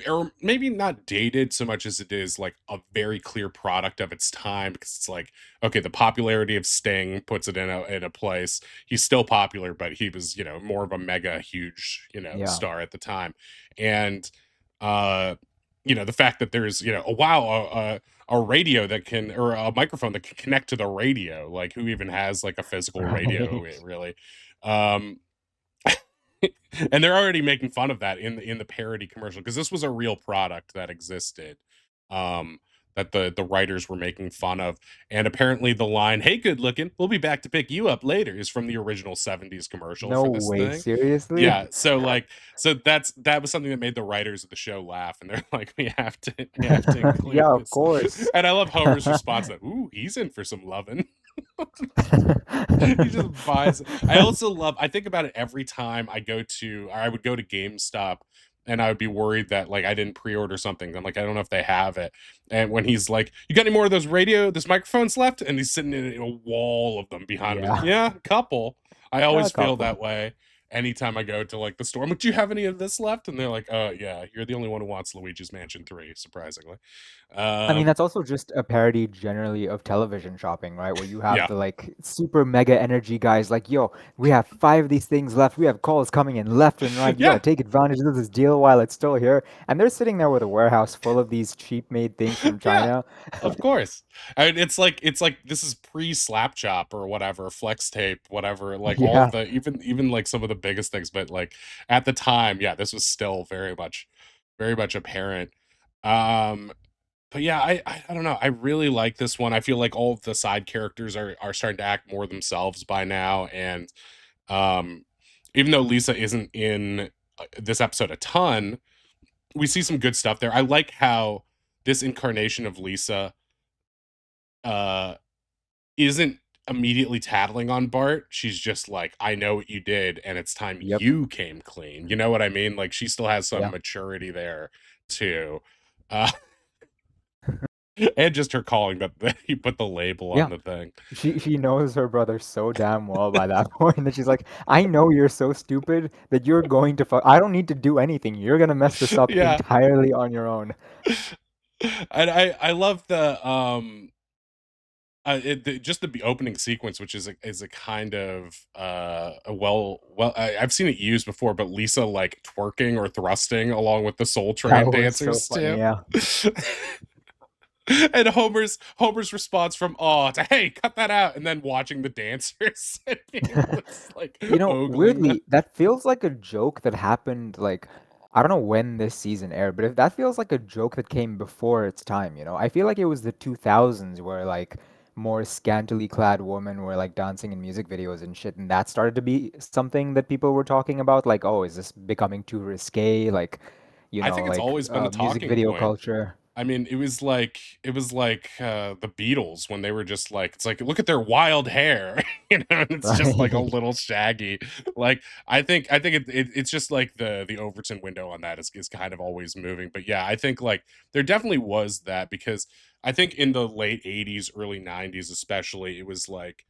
or maybe not dated so much as it is like a very clear product of its time, because it's like, okay, the popularity of Sting puts it in a place. He's still popular, but he was, more of a mega huge, Yeah. star at the time. And uh the fact that there's, oh wow, a radio that can, or a microphone that can connect to the radio, like who even has like a physical radio, Right. really. um and they're already making fun of that in the parody commercial, because this was a real product that existed, um that the writers were making fun of. And apparently the line, "Hey, good looking, we'll be back to pick you up later," is from the original 70s commercial No for this way, thing. seriously? Yeah, so like, that was something that made the writers of the show laugh, and they're like, we have to include Yeah, of this. course. And I love Homer's response that, "Ooh, he's in for some lovin'." He just buys it. I think about it every time I would go to GameStop, and I would be worried that like I didn't pre-order something. I'm like, I don't know if they have it. And when he's like, "You got any more of those microphones left?" And he's sitting in a wall of them behind him. Yeah. Yeah, a couple. I Yeah, a always feel couple. that way anytime I go to like the store. I'm like, "Do you have any of this left?" And they're like, yeah, you're the only one who wants Luigi's Mansion 3, surprisingly." I mean, Um, that's also just a parody generally of television shopping, right? Where you have yeah. the like super mega energy guys like, yo, we have five of these things left. We have calls coming in left and right. Yo, Yeah. take advantage of this deal while it's still here. And they're sitting there with a warehouse full of these cheap made things from Yeah. China. Of course. I mean, it's like this is pre slap chop or whatever, flex tape, whatever, like all of Yeah. the, even like some of the biggest things, but like at the time, yeah, this was still very much apparent. Um, but yeah, I don't know. I really like this one. I feel like all of the side characters are starting to act more themselves by now. And um even though Lisa isn't in this episode a ton, we see some good stuff there. I like how this incarnation of Lisa uh isn't immediately tattling on Bart. She's just like, "I know what you did, and it's time Yep. you came clean." You know what I mean? Like, she still has some Yeah. maturity there too. Uh, and just her calling that he put the label on Yeah. the thing. She knows her brother so damn well by that point that she's like, I know you're so stupid that you're going to fuck. I don't need to do anything. You're gonna mess this up Yeah. entirely on your own. And I love just the opening sequence, which is a kind of a I've seen it used before, but Lisa like twerking or thrusting along with the Soul That Train was so dancers funny. too. Yeah. And Homer's response from "oh" to "hey, cut that out," and then watching the dancers and being just like You know, ogling them. weirdly, that feels like a joke that happened like I don't know when this season aired, but if that feels like a joke that came before its time, you know? I feel like it was the 2000s where like more scantily clad women were like dancing in music videos and shit, and that started to be something that people were talking about like, "Oh, is this becoming too risque?" Like, I think it's like always been the music talking video point. culture. I mean, it was like the Beatles when they were just like, it's like, look at their wild hair, and it's just like a Right. little shaggy. Like, I think it's just like the Overton window on that is kind of always moving. But yeah, I think like there definitely was that, because I think in the late 80s, early 90s especially, it was like,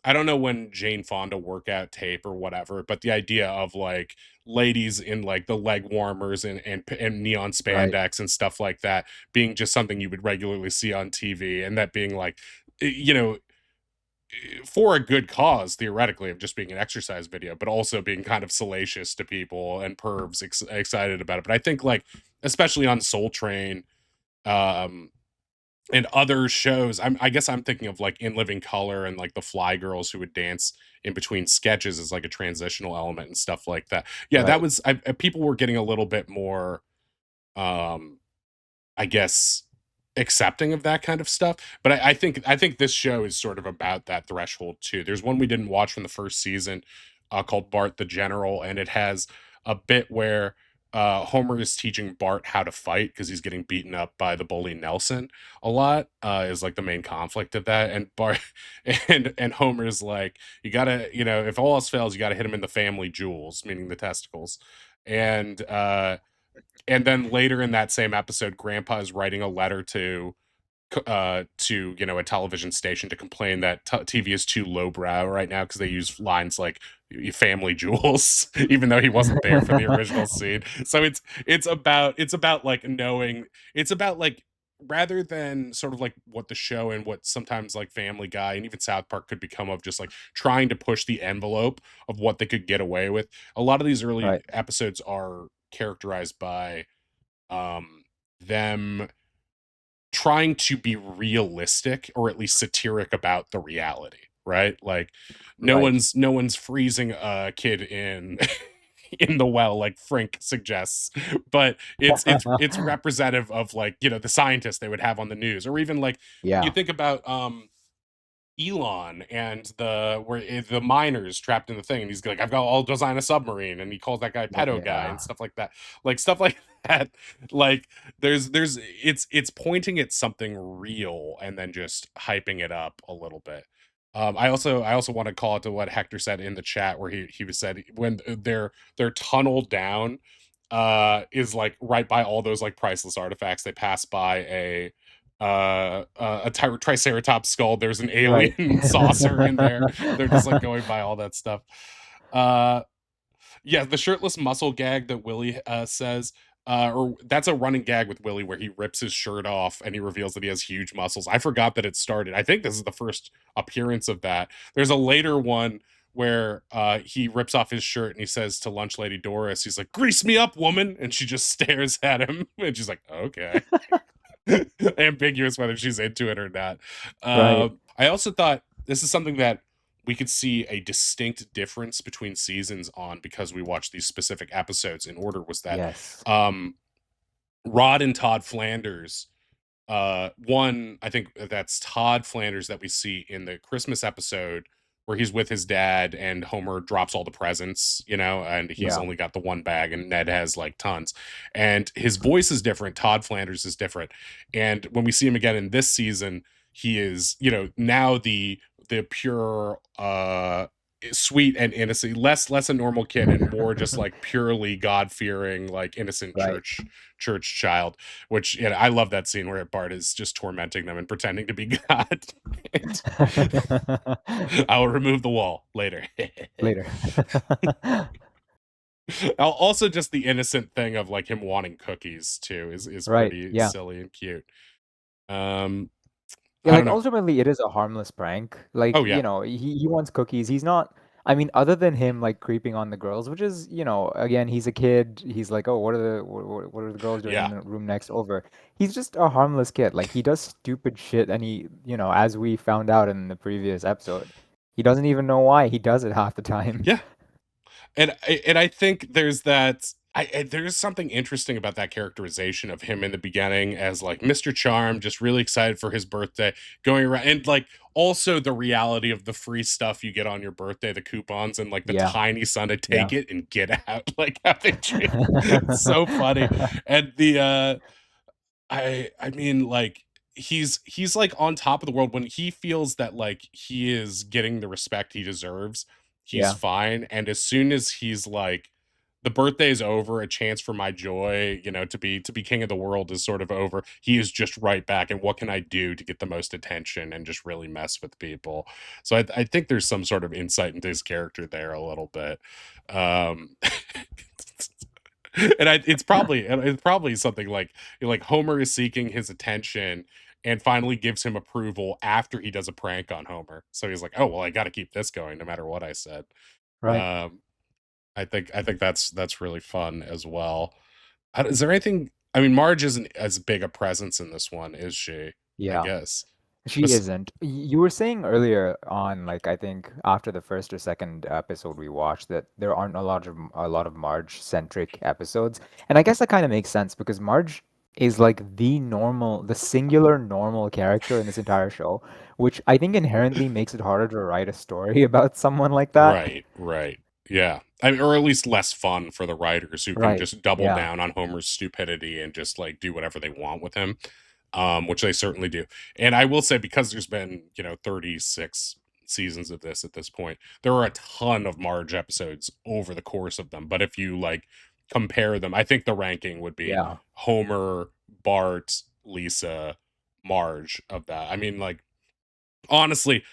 I don't know when Jane Fonda workout tape or whatever, but the idea of like ladies in like the leg warmers and neon Right. spandex and stuff like that being just something you would regularly see on TV, and that being like, you know, for a good cause theoretically of just being an exercise video, but also being kind of salacious to people and pervs excited about it. But I think like, especially on Soul Train, um and other shows, I guess I'm thinking of like In Living Color and like the Fly Girls who would dance in between sketches as like a transitional element and stuff like that. Yeah, that Right. was people were getting a little bit more, um I guess, accepting of that kind of stuff. But I think this show is sort of about that threshold too. There's one we didn't watch from the first season, called Bart the General, and it has a bit where Homer is teaching Bart how to fight because he's getting beaten up by the bully Nelson a lot. Is like the main conflict of that, and Bart and Homer's like, you gotta, if all else fails, you gotta hit him in the family jewels, meaning the testicles, and and then later in that same episode, Grandpa is writing a letter to a television station to complain that TV is too lowbrow right now because they use lines like family jewels, even though he wasn't there for the original scene. So it's about like knowing, it's about like, rather than sort of like what the show and what sometimes like Family Guy and even South Park could become of just like trying to push the envelope of what they could get away with. A lot of these early Right. episodes are characterized by them trying to be realistic or at least satiric about the reality, right? Like no Right. one's no one's freezing a kid in in the well like Frank suggests, but it's representative of like, the scientists they would have on the news, or even like you Yeah. think about Elon and the miners trapped in the thing, and he's like, I'll design a submarine, and he calls that guy pedo guy and Yeah. stuff like that. Like stuff like that. Like there's it's pointing at something real and then just hyping it up a little bit. I also want to call it to what Hector said in the chat, where he was said when their tunnel down is like right by all those like priceless artifacts. They pass by a triceratops skull. There's an Right. alien saucer in there. They're just like going by all that stuff. Uh, yeah, the shirtless muscle gag that Willie says, or that's a running gag with Willie where he rips his shirt off and he reveals that he has huge muscles. I forgot that it started. I think this is the first appearance of that. There's a later one where he rips off his shirt and he says to lunch lady Doris, he's like, "Grease me up, woman," and she just stares at him and she's like, "Okay." Ambiguous whether she's into it or not. Right. I also thought this is something that we could see a distinct difference between seasons on, because we watched these specific episodes in order, was that Yes. um, Rod and Todd Flanders, one, I think that's Todd Flanders that we see in the Christmas episode where he's with his dad and Homer drops all the presents, and he's Yeah. only got the one bag and Ned has like tons. And his voice is different. Todd Flanders is different. And when we see him again in this season, he is, now the pure sweet and innocent, less a normal kid and more just like purely God-fearing, like innocent Right. church child, which, I love that scene where Bart is just tormenting them and pretending to be God. And I will remove the wall later. Later. Also, just the innocent thing of like him wanting cookies too is Right. pretty Yeah. silly and cute. Um, Yeah, I don't like know. ultimately it is a harmless prank. Like, Oh yeah, he wants cookies. He's not, I mean, other than him like creeping on the girls, which is, again, he's a kid. He's like, "Oh, what are the girls doing in yeah, the room next over?" He's just a harmless kid. Like he does stupid shit and he, as we found out in the previous episode, he doesn't even know why he does it half the time. yeah. And I think there's that. There's something interesting about that characterization of him in the beginning as like Mr. Charm, just really excited for his birthday, going around, and like also the reality of the free stuff you get on your birthday, the coupons, and like the Yeah. tiny son to Yeah. take it and get out, like how they treat. It's so funny, and I mean, like, he's like on top of the world when he feels that like he is getting the respect he deserves. He's Yeah. fine, and as soon as he's like, the birthday is over, a chance for my joy, to be king of the world is sort of over. He is just right back, and what can I do to get the most attention and just really mess with people? So I think there's some sort of insight into his character there a little bit. Um, and it's probably something like Homer is seeking his attention and finally gives him approval after he does a prank on Homer. So he's like, "Oh well, I got to keep this going no matter what I said." Right. Um, I think that's really fun as well. Is there anything? I mean, Marge isn't as big a presence in this one, is she? I Yeah. guess. She Bes- isn't. You were saying earlier on, like I think after the first or second episode we watched, that there aren't a lot of Marge-centric episodes, and I guess that kind of makes sense because Marge is like the singular normal character in this entire show, which I think inherently makes it harder to write a story about someone like that. right, right, yeah. I mean, or at least less fun for the writers who can Right. just double Yeah. down on Homer's stupidity and just like do whatever they want with him. Which they certainly do. And I will say, because there's been 36 seasons of this at this point, there are a ton of Marge episodes over the course of them. But if you like compare them, I think the ranking would be Yeah. Homer, Bart, Lisa, Marge of that. I mean, like honestly,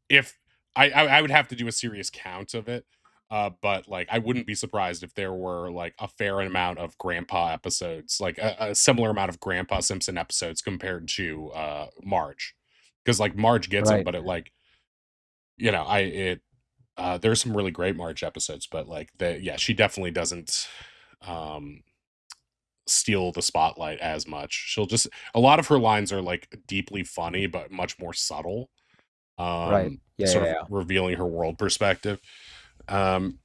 if I would have to do a serious count of it. But like I wouldn't be surprised if there were like a fair amount of grandpa episodes, like a similar amount of grandpa Simpson episodes compared to Marge. Because like Marge gets them, Right. but it like, you know, I it there's some really great Marge episodes, but like yeah, she definitely doesn't um steal the spotlight as much. She'll just a lot of her lines are like deeply funny but much more subtle, Right. Yeah, sort yeah, of yeah. revealing her world perspective. um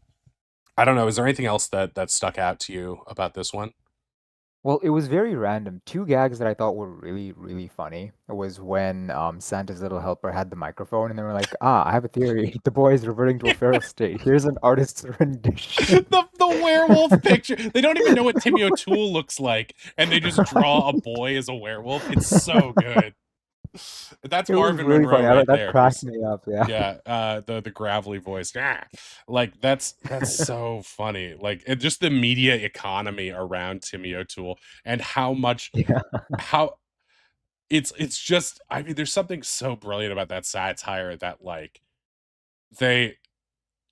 I don't know, is there anything else that stuck out to you about this one? Well, it was very random. Two gags that I thought were really, really funny was when Santa's little helper had the microphone and they were like, "Ah, I have a theory. The boy is reverting to a feral state. Here's an artist's rendition." The werewolf picture, they don't even know what Timmy O'Toole looks like, and they just draw a boy as a werewolf. It's so good. That's It was Marvin really Monroe funny. right That there, cracked who's me up. Yeah. yeah, the gravelly voice. "Ah." Like that's so funny. Like and just the media economy around Timmy O'Toole and how much Yeah. how it's just, I mean, there's something so brilliant about that satire that like they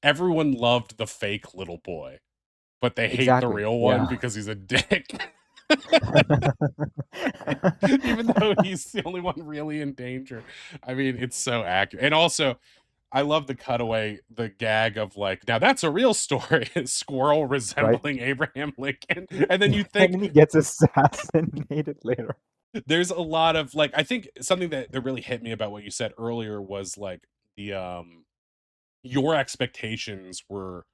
everyone loved the fake little boy, but they hate the Exactly. real one Yeah. because he's a dick. Even though he's the only one really in danger. I mean, it's so accurate. And also, I love the cutaway, the gag of like, now that's a real story. Squirrel Right. resembling Abraham Lincoln. And then you And think then he gets assassinated later. there's a lot of like, I think something that really hit me about what you said earlier was like the your expectations were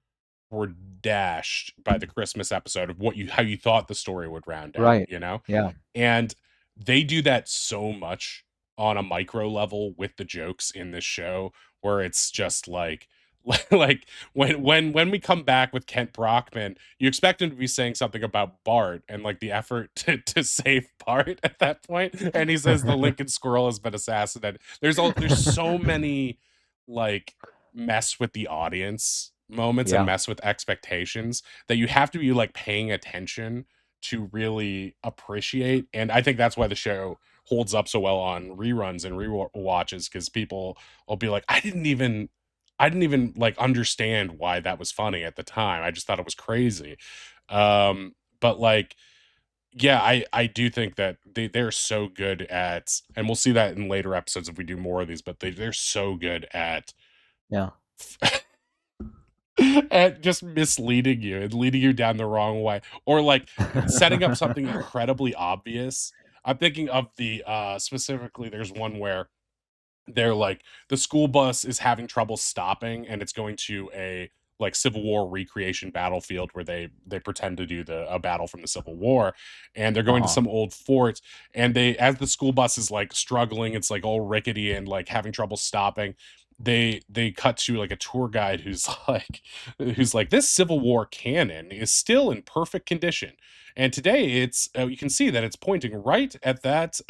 dashed by the Christmas episode of what you how you thought the story would round out, Right. you know? Yeah. And they do that so much on a micro level with the jokes in this show where it's just like like when we come back with Kent Brockman, you expect him to be saying something about Bart and like the effort to save Bart at that point, and he says the Lincoln Squirrel has been assassinated. There's so many like mess with the audience moments and Yeah. mess with expectations that you have to be like paying attention to really appreciate. And I think that's why the show holds up so well on reruns and rewatches, because people will be like, I didn't even like understand why that was funny at the time. I just thought it was crazy. But like, yeah, I do think that they're so good at, and we'll see that in later episodes if we do more of these, but they're so good at Yeah. at just misleading you and leading you down the wrong way, or like setting up something incredibly obvious. I'm thinking of the specifically there's one where they're like the school bus is having trouble stopping and it's going to a like Civil War recreation battlefield where they pretend to do the a battle from the Civil War, and they're going to Uh-huh. some old fort, and they as the school bus is like struggling, it's like all rickety and like having trouble stopping. They cut to like a tour guide who's like, this Civil War cannon is still in perfect condition, and today it's you can see that it's pointing right at that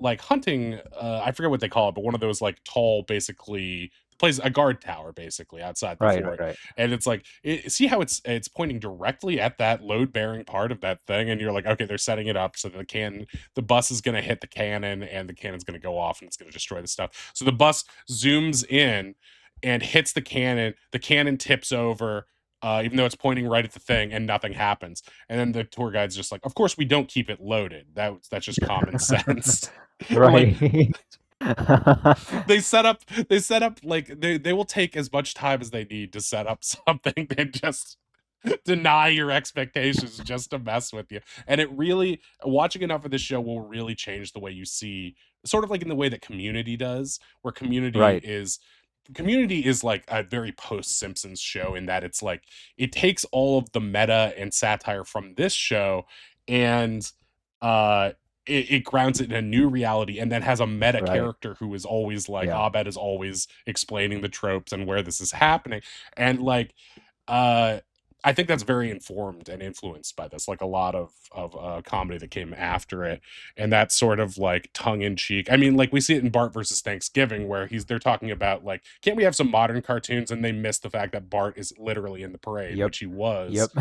like hunting, I forget what they call it, but one of those like tall, basically plays a guard tower basically outside the Right, right, fort. right. And it's like see how it's pointing directly at that load bearing part of that thing, and you're like, okay, they're setting it up so the bus is going to hit the cannon and the cannon's going to go off and it's going to destroy the stuff. So the bus zooms in and hits the cannon tips over, even though it's pointing right at the thing, and nothing happens. And then the tour guide's just like, of course we don't keep it loaded. That's just common sense. Like Right. they set up like they will take as much time as they need to set up something and just deny your expectations just to mess with you. And it really, watching enough of this show will really change the way you see, sort of like in the way that Community does, where Right. Community is like a very post Simpsons show in that it's like it takes all of the meta and satire from this show and uh it grounds it in a new reality, and then has a meta Right. character who is always like, Yeah. Abed is always explaining the tropes and where this is happening. And like uh I think that's very informed and influenced by this, like a lot of comedy that came after it, and that sort of like tongue in cheek. I mean, like we see it in Bart versus Thanksgiving, where they're talking about like, can't we have some modern cartoons? And they miss the fact that Bart is literally in the parade, Yep. which he was. Yep.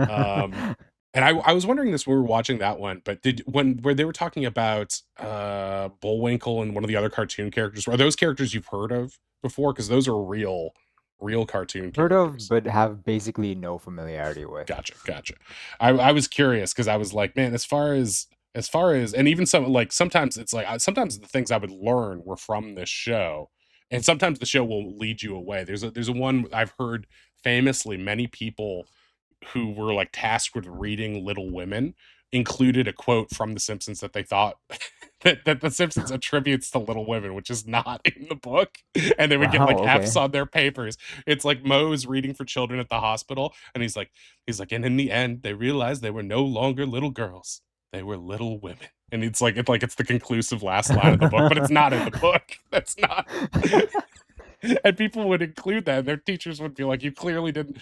Um, And I was wondering this when we were watching that one, but did when where they were talking about Bullwinkle and one of the other cartoon characters, are those characters you've heard of before? Because those are real cartoon Heard of, characters. but have basically no familiarity with. Gotcha, gotcha. I was curious because I was like, man, as far as, and even some like sometimes it's like sometimes the things I would learn were from this show, and sometimes the show will lead you away. There's a one I've heard famously many people who were like tasked with reading Little Women included a quote from The Simpsons that they thought that The Simpsons attributes to Little Women, which is not in the book, and they would get Wow, like F's okay. on their papers. It's like Moe's reading for children at the hospital, and and in the end, they realized they were no longer little girls; they were little women. And it's the conclusive last line of the book, but it's not in the book. That's not. And people would include that, and their teachers would be like, "You clearly didn't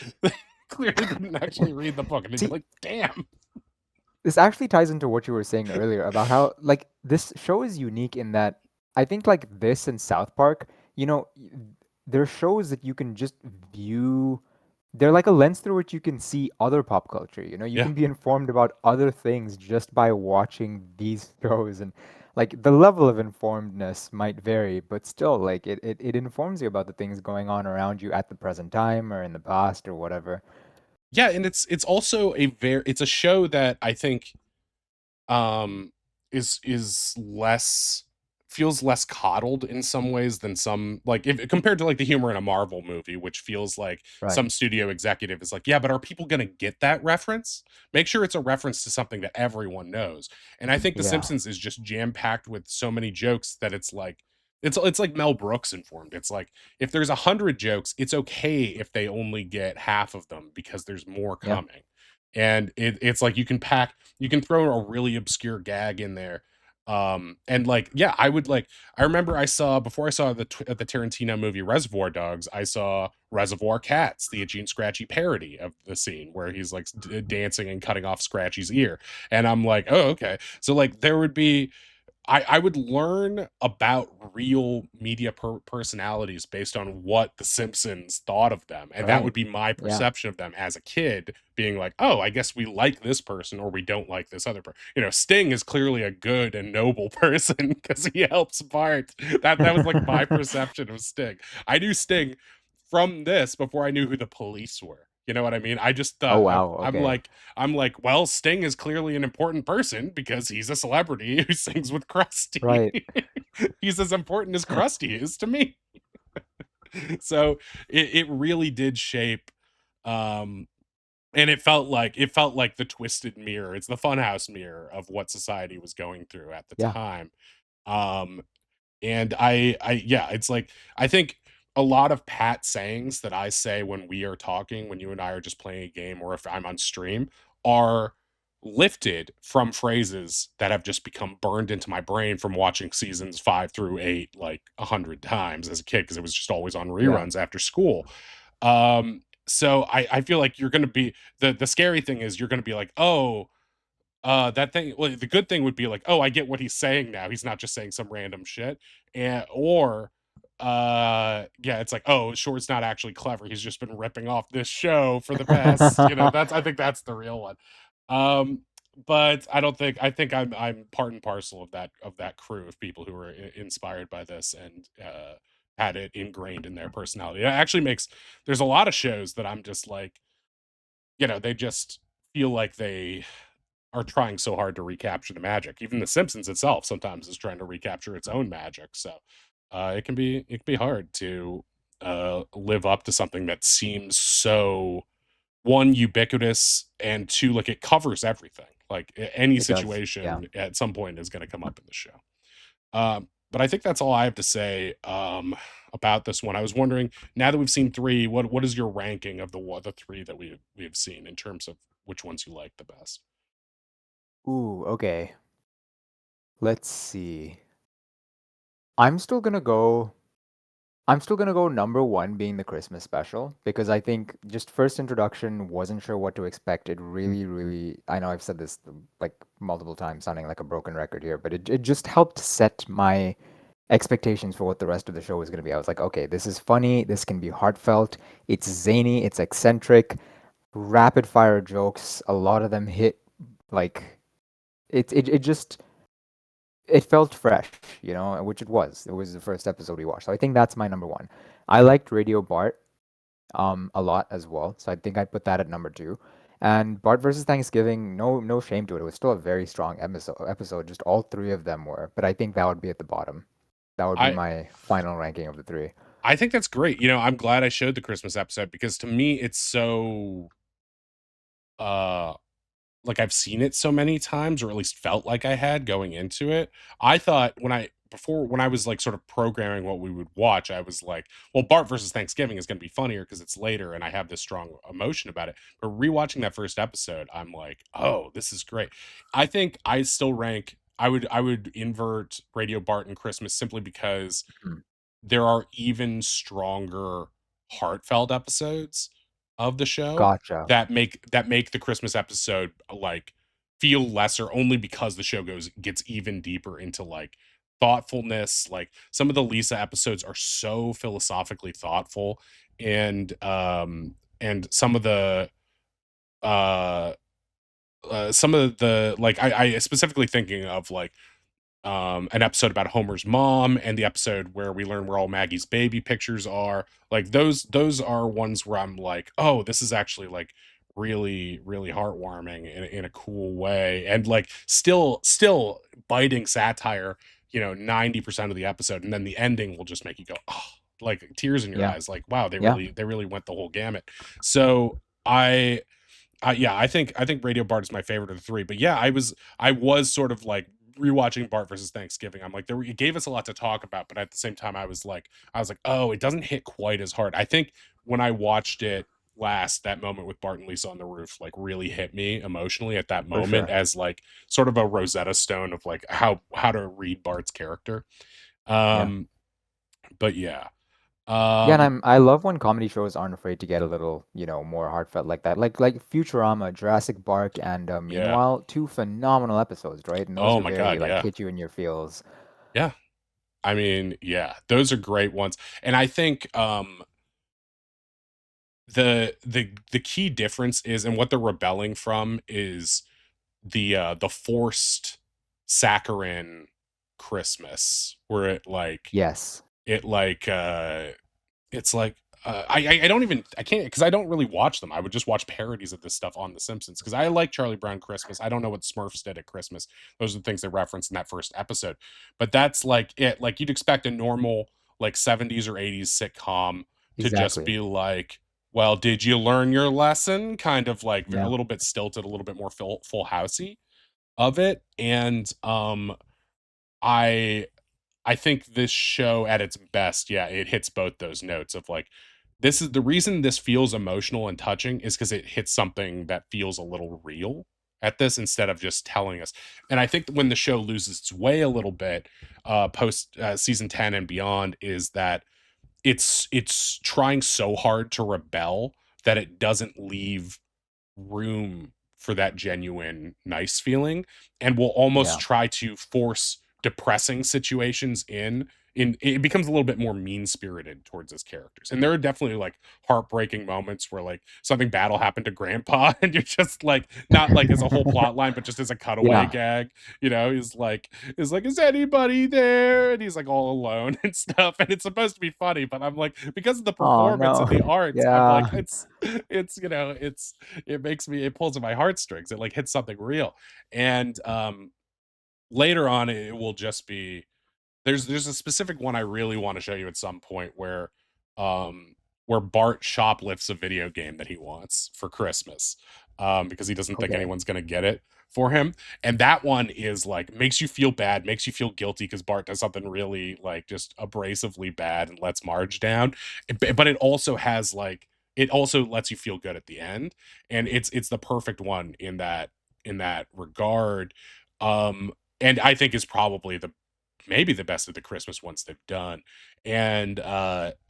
actually read the book," and they'd be See, like, "Damn." this actually ties into what you were saying earlier about how like this show is unique in that I think like this and South Park, you know, they're shows that you can just view. They're like a lens through which you can see other pop culture. You know, you Yeah, can be informed about other things just by watching these shows, and like the level of informedness might vary, but still, like it informs you about the things going on around you at the present time or in the past or whatever. yeah, and it's also it's a show that I think um is less feels less coddled in some ways than some, like, if compared to like the humor in a Marvel movie, which feels like Right. some studio executive is like, yeah, but are people going to get that reference? Make sure it's a reference to something that everyone knows. And I think The Yeah. Simpsons is just jam packed with so many jokes that it's like it's like Mel Brooks informed. It's like if there's 100 jokes, it's okay if they only get half of them because there's more Yeah. coming. And it's like you can throw a really obscure gag in there. And like, yeah, I remember before I saw the Tarantino movie Reservoir Dogs, I saw Reservoir Cats, the Gene Scratchy parody of the scene where he's like dancing and cutting off Scratchy's ear. And I'm like, oh, okay. So like there would be I would learn about real media personalities based on what The Simpsons thought of them. And that would Right. be my Yeah. perception of them as a kid, being like, oh, I guess we like this person or we don't like this other person. Sting is clearly a good and noble person because he helps Bart. That was like my perception of Sting. I knew Sting from this before I knew who the police were. You know what I mean? I just Oh thought wow. Okay. I'm like, well, Sting is clearly an important person because he's a celebrity who sings with Krusty. Right. He's as important as Krusty is to me. So it really did shape, um and it felt like the twisted mirror. It's the funhouse mirror of what society was going through at the Yeah. time. Um and yeah, it's like I think a lot of pat sayings that I say when we are talking, when you and I are just playing a game, or if I'm on stream, are lifted from phrases that have just become burned into my brain from watching seasons 5 through 8 like 100 times as a kid because it was just always on Yeah. reruns after school. So I feel like you're gonna be the scary thing is you're gonna be like, oh, that thing, well, the good thing would be like, "Oh, I get what he's saying now. He's not just saying some random shit." And or yeah, it's like, "Oh, sure, it's not actually clever. He's just been ripping off this show for the past," that's I think that's the real one. Um but I think I'm part and parcel of that crew of people who were inspired by this and had it ingrained in their personality. It actually makes there's a lot of shows that I'm just like, they just feel like they are trying so hard to recapture the magic. Even The Simpsons itself sometimes is trying to recapture its own magic. So it can be hard to live up to something that seems so, one, ubiquitous, and two, like it covers everything. Like any It does. Yeah. situation at some point is going to come up in the show. But I think that's all I have to say about this one. I was wondering, now that we've seen three, what is your ranking of the three that we have seen in terms of which ones you like the best? Ooh, okay. Let's see. I'm still gonna go I'm still gonna go number one being the Christmas special because I think just first introduction, wasn't sure what to expect. It really, really, I know I've said this like multiple times, sounding like a broken record here, but it just helped set my expectations for what the rest of the show was gonna be. I was like, okay, this is funny, this can be heartfelt, it's zany, it's eccentric, rapid fire jokes, a lot of them hit Like it just it felt fresh, which it was. It was the first episode we watched. So I think that's my number one. I liked Radio Bart a lot as well. So I think I'd put that at number two. And Bart versus Thanksgiving, no shame to it. It was still a very strong episode. Just all three of them were. But I think that would be at the bottom. That would be I my final ranking of the three. I think that's great. I'm glad I showed the Christmas episode because to me it's so uh like I've seen it so many times, or at least felt like I had going into it. I thought when I was like sort of programming what we would watch, I was like, well, Bart versus Thanksgiving is going to be funnier because it's later and I have this strong emotion about it. But rewatching that first episode, I'm like, oh, this is great. I think I still rank. I would invert Radio Bart and Christmas simply because Mhm. there are even stronger heartfelt episodes of the show Gotcha. that make the Christmas episode like feel lesser only because the show gets even deeper into like thoughtfulness. Like some of the Lisa episodes are so philosophically thoughtful, and uh some of the like I specifically thinking of like an episode about Homer's mom and the episode where we learn where all Maggie's baby pictures are. Like those are ones where I'm like, oh, this is actually like really really heartwarming in a cool way, and like still biting satire 90% of the episode, and then the ending will just make you go, oh, like tears in your Yeah. eyes, like wow, they Yeah. really went the whole gamut. So yeah, I think Radio Bart is my favorite of the three. But yeah, I was sort of like rewatching Bart versus Thanksgiving. I'm like, it gave us a lot to talk about, but at the same time, I was like, oh, it doesn't hit quite as hard. I think when I watched it last, that moment with Bart and Lisa on the roof like really hit me emotionally at that For moment sure. as like sort of a Rosetta Stone of like how to read Bart's character. Yeah. Um, but yeah. Yeah, and Um, I love when comedy shows aren't afraid to get a little, more heartfelt like that. Like Futurama, Jurassic Park, and yeah. Meanwhile, two phenomenal episodes, right? And those Oh are my very God, like yeah. hit you in your feels. Yeah. I mean, yeah, those are great ones. And I think the key difference is, and what they're rebelling from is the forced saccharine Christmas, where Yes. it like it's like I don't even I can't because I don't really watch them. I would just watch parodies of this stuff on The Simpsons because I like Charlie Brown Christmas. I don't know what Smurfs did at Christmas. Those are the things they referenced in that first episode. But that's like it. Like you'd expect a normal like 70s or 80s sitcom to just Exactly. be like, well, did you learn your lesson? Kind of like a Yeah. little bit stilted, a little bit more full housey of it. And I I think this show at its best, yeah, it hits both those notes of like, this is the reason this feels emotional and touching is because it hits something that feels a little real at this instead of just telling us. And I think that when the show loses its way a little bit, post season 10 and beyond, is that it's trying so hard to rebel that it doesn't leave room for that genuine nice feeling, and will almost Yeah. try to force depressing situations in it becomes a little bit more mean spirited towards his characters. And there are definitely like heartbreaking moments where like something bad will happen to grandpa and you're just like not like as a whole plot line but just as a cutaway Yeah. gag. He's like is anybody there, and he's like all alone and stuff, and it's supposed to be funny, but I'm like, because of the Oh performance no. and the art, I'm like, Yeah. it pulls at my heartstrings. It like hits something real. And later on it will just be, there's a specific one I really want to show you at some point um where Bart shoplifts a video game that he wants for Christmas, because he doesn't think Okay. anyone's gonna get it for him. And that one is like makes you feel bad, makes you feel guilty because Bart does something really like just abrasively bad and lets Marge down. But it also lets you feel good at the end. And it's the perfect one in that regard. And I think is probably the maybe the best of the Christmas ones they've done. And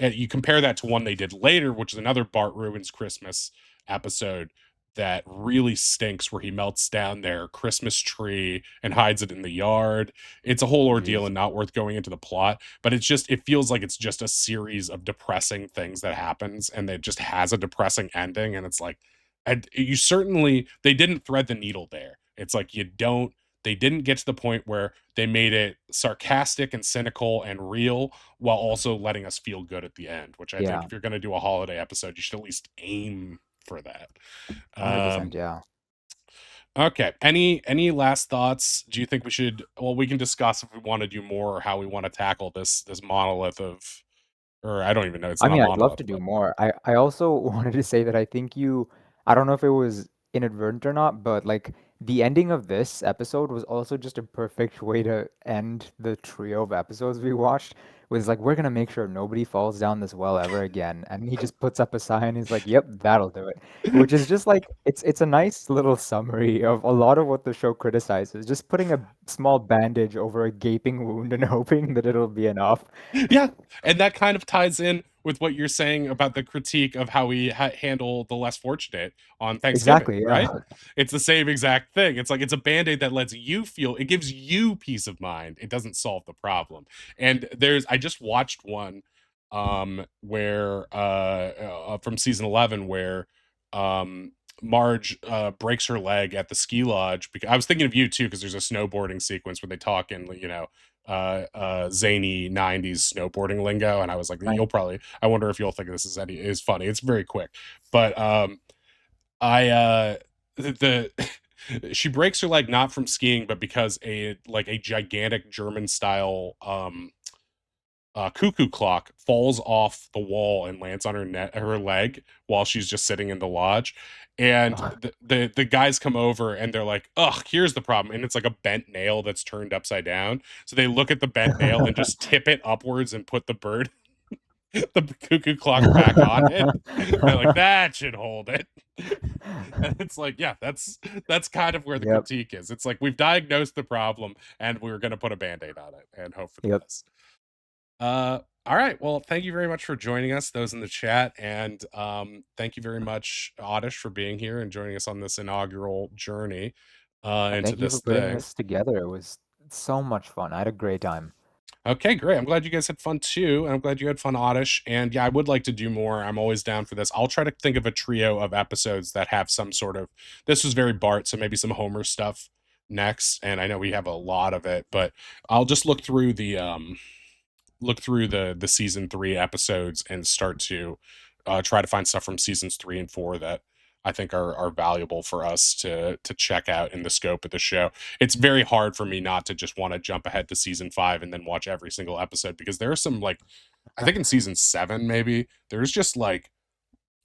you compare that to one they did later, which is another Bart Ruins Christmas episode that really stinks, where he melts down their Christmas tree and hides it in the yard. It's a whole Oh ordeal geez. and not worth going into the plot, but it feels like it's just a series of depressing things that happens, and it just has a depressing ending. And it's like, and you certainly they didn't thread the needle there. It's like they didn't get to the point where they made it sarcastic and cynical and real while also letting us feel good at the end, which I think Yeah, if you're going to do a holiday episode, you should at least aim for that. 100%. Um, Yeah. okay. Any last thoughts? Do you think we should, well, we can discuss if we want to do more or how we want to tackle this monolith of, or I don't even know, it's I not a mean, I'd love monolith, to do but more. I also wanted to say that I think I don't know if it was inadvertent or not, but like the ending of this episode was also just a perfect way to end the trio of episodes we watched. Was like, we're gonna make sure nobody falls down this well ever again. And he just puts up a sign. He's like, "Yep, that'll do it." Which is just like it's a nice little summary of a lot of what the show criticizes. Just putting a small bandage over a gaping wound and hoping that it'll be enough. yeah, and that kind of ties in with what you're saying about the critique of how we handle the less fortunate on Thanksgiving, Exactly. right? Yeah. It's the same exact thing. It's like it's a band-aid that lets you feel, it gives you peace of mind. It doesn't solve the problem. And I just watched one where from season 11 where Marge breaks her leg at the ski lodge, because I was thinking of you too, because there's a snowboarding sequence where they talk in, zany 90s snowboarding lingo, and I was like, Right. I wonder if you'll think this is funny. It's very quick, but I the she breaks her leg not from skiing, but because a gigantic German style cuckoo clock falls off the wall and lands on her leg while she's just sitting in the lodge. And Oh. the guys come over and they're like, "Ugh, here's the problem." And it's like a bent nail that's turned upside down. So they look at the bent nail and just tip it upwards and put the cuckoo clock back on it. They're like, "That should hold it." And it's like, yeah, that's kind of where the Yep. critique is. It's like we've diagnosed the problem and we're going to put a band-aid on it and hope for the Yep. best. All right. Well, thank you very much for joining us, those in the chat, and thank you very much, Oddish, for being here and joining us on this inaugural journey into Thank you this for putting thing. this together. It was so much fun. I had a great time. Okay, great. I'm glad you guys had fun too, and I'm glad you had fun, Oddish. And yeah, I would like to do more. I'm always down for this. I'll try to think of a trio of episodes that have some sort of. This was very Bart, so maybe some Homer stuff next. And I know we have a lot of it, but I'll just look through the season 3 episodes and start to try to find stuff from seasons 3 and 4 that I think are valuable for us to check out in the scope of the show. It's very hard for me not to just want to jump ahead to season 5 and then watch every single episode, because there are some, like, I think in season 7 maybe there's just like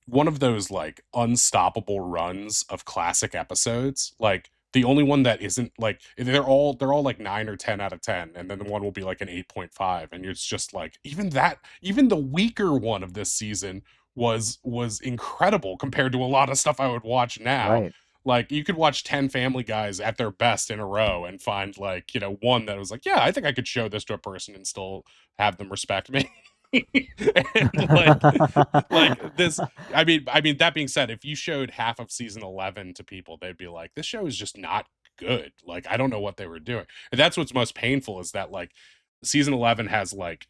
one of those like unstoppable runs of classic episodes. Like the only one that isn't, like, they're all like 9 or 10 out of 10, and then the one will be like an 8.5, and it's just like even the weaker one of this season was incredible compared to a lot of stuff I would watch now. Right. Like you could watch 10 Family Guys at their best in a row and find, like, one that was like, yeah, I think I could show this to a person and still have them respect me. And like this, I mean, that being said, if you showed half of season 11 to people, they'd be like, this show is just not good. Like, I don't know what they were doing. And that's what's most painful, is that like season 11 has like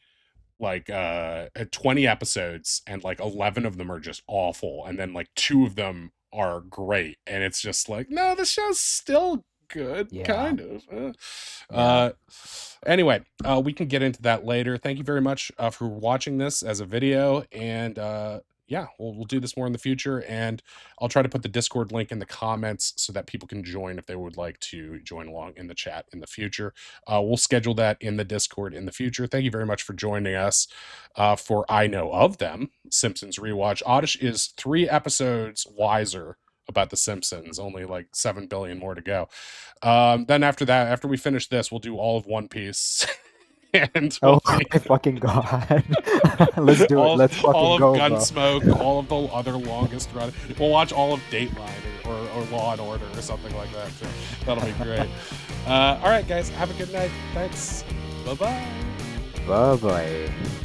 20 episodes, and like 11 of them are just awful, and then like 2 of them are great, and it's just like, no, the show's still good, Yeah. kind of. Yeah. Uh, anyway, we can get into that later. Thank you very much for watching this as a video, and yeah, we'll do this more in the future, and I'll try to put the Discord link in the comments so that people can join if they would like to join along in the chat in the future. We'll schedule that in the Discord in the future. Thank you very much for joining us for I Know of Them, Simpsons Rewatch. Oddish is 3 episodes wiser about the Simpsons, only like 7 billion more to go. Then after that, after we finish this, we'll do all of One Piece. And Oh we'll be my fucking God. Let's do it. Let's all fucking of go, bro. Gunsmoke, all of the other longest run. We'll watch all of Dateline or Law and Order or something like that too. That'll be great. All right, guys, have a good night. Thanks. Bye bye. Bye bye.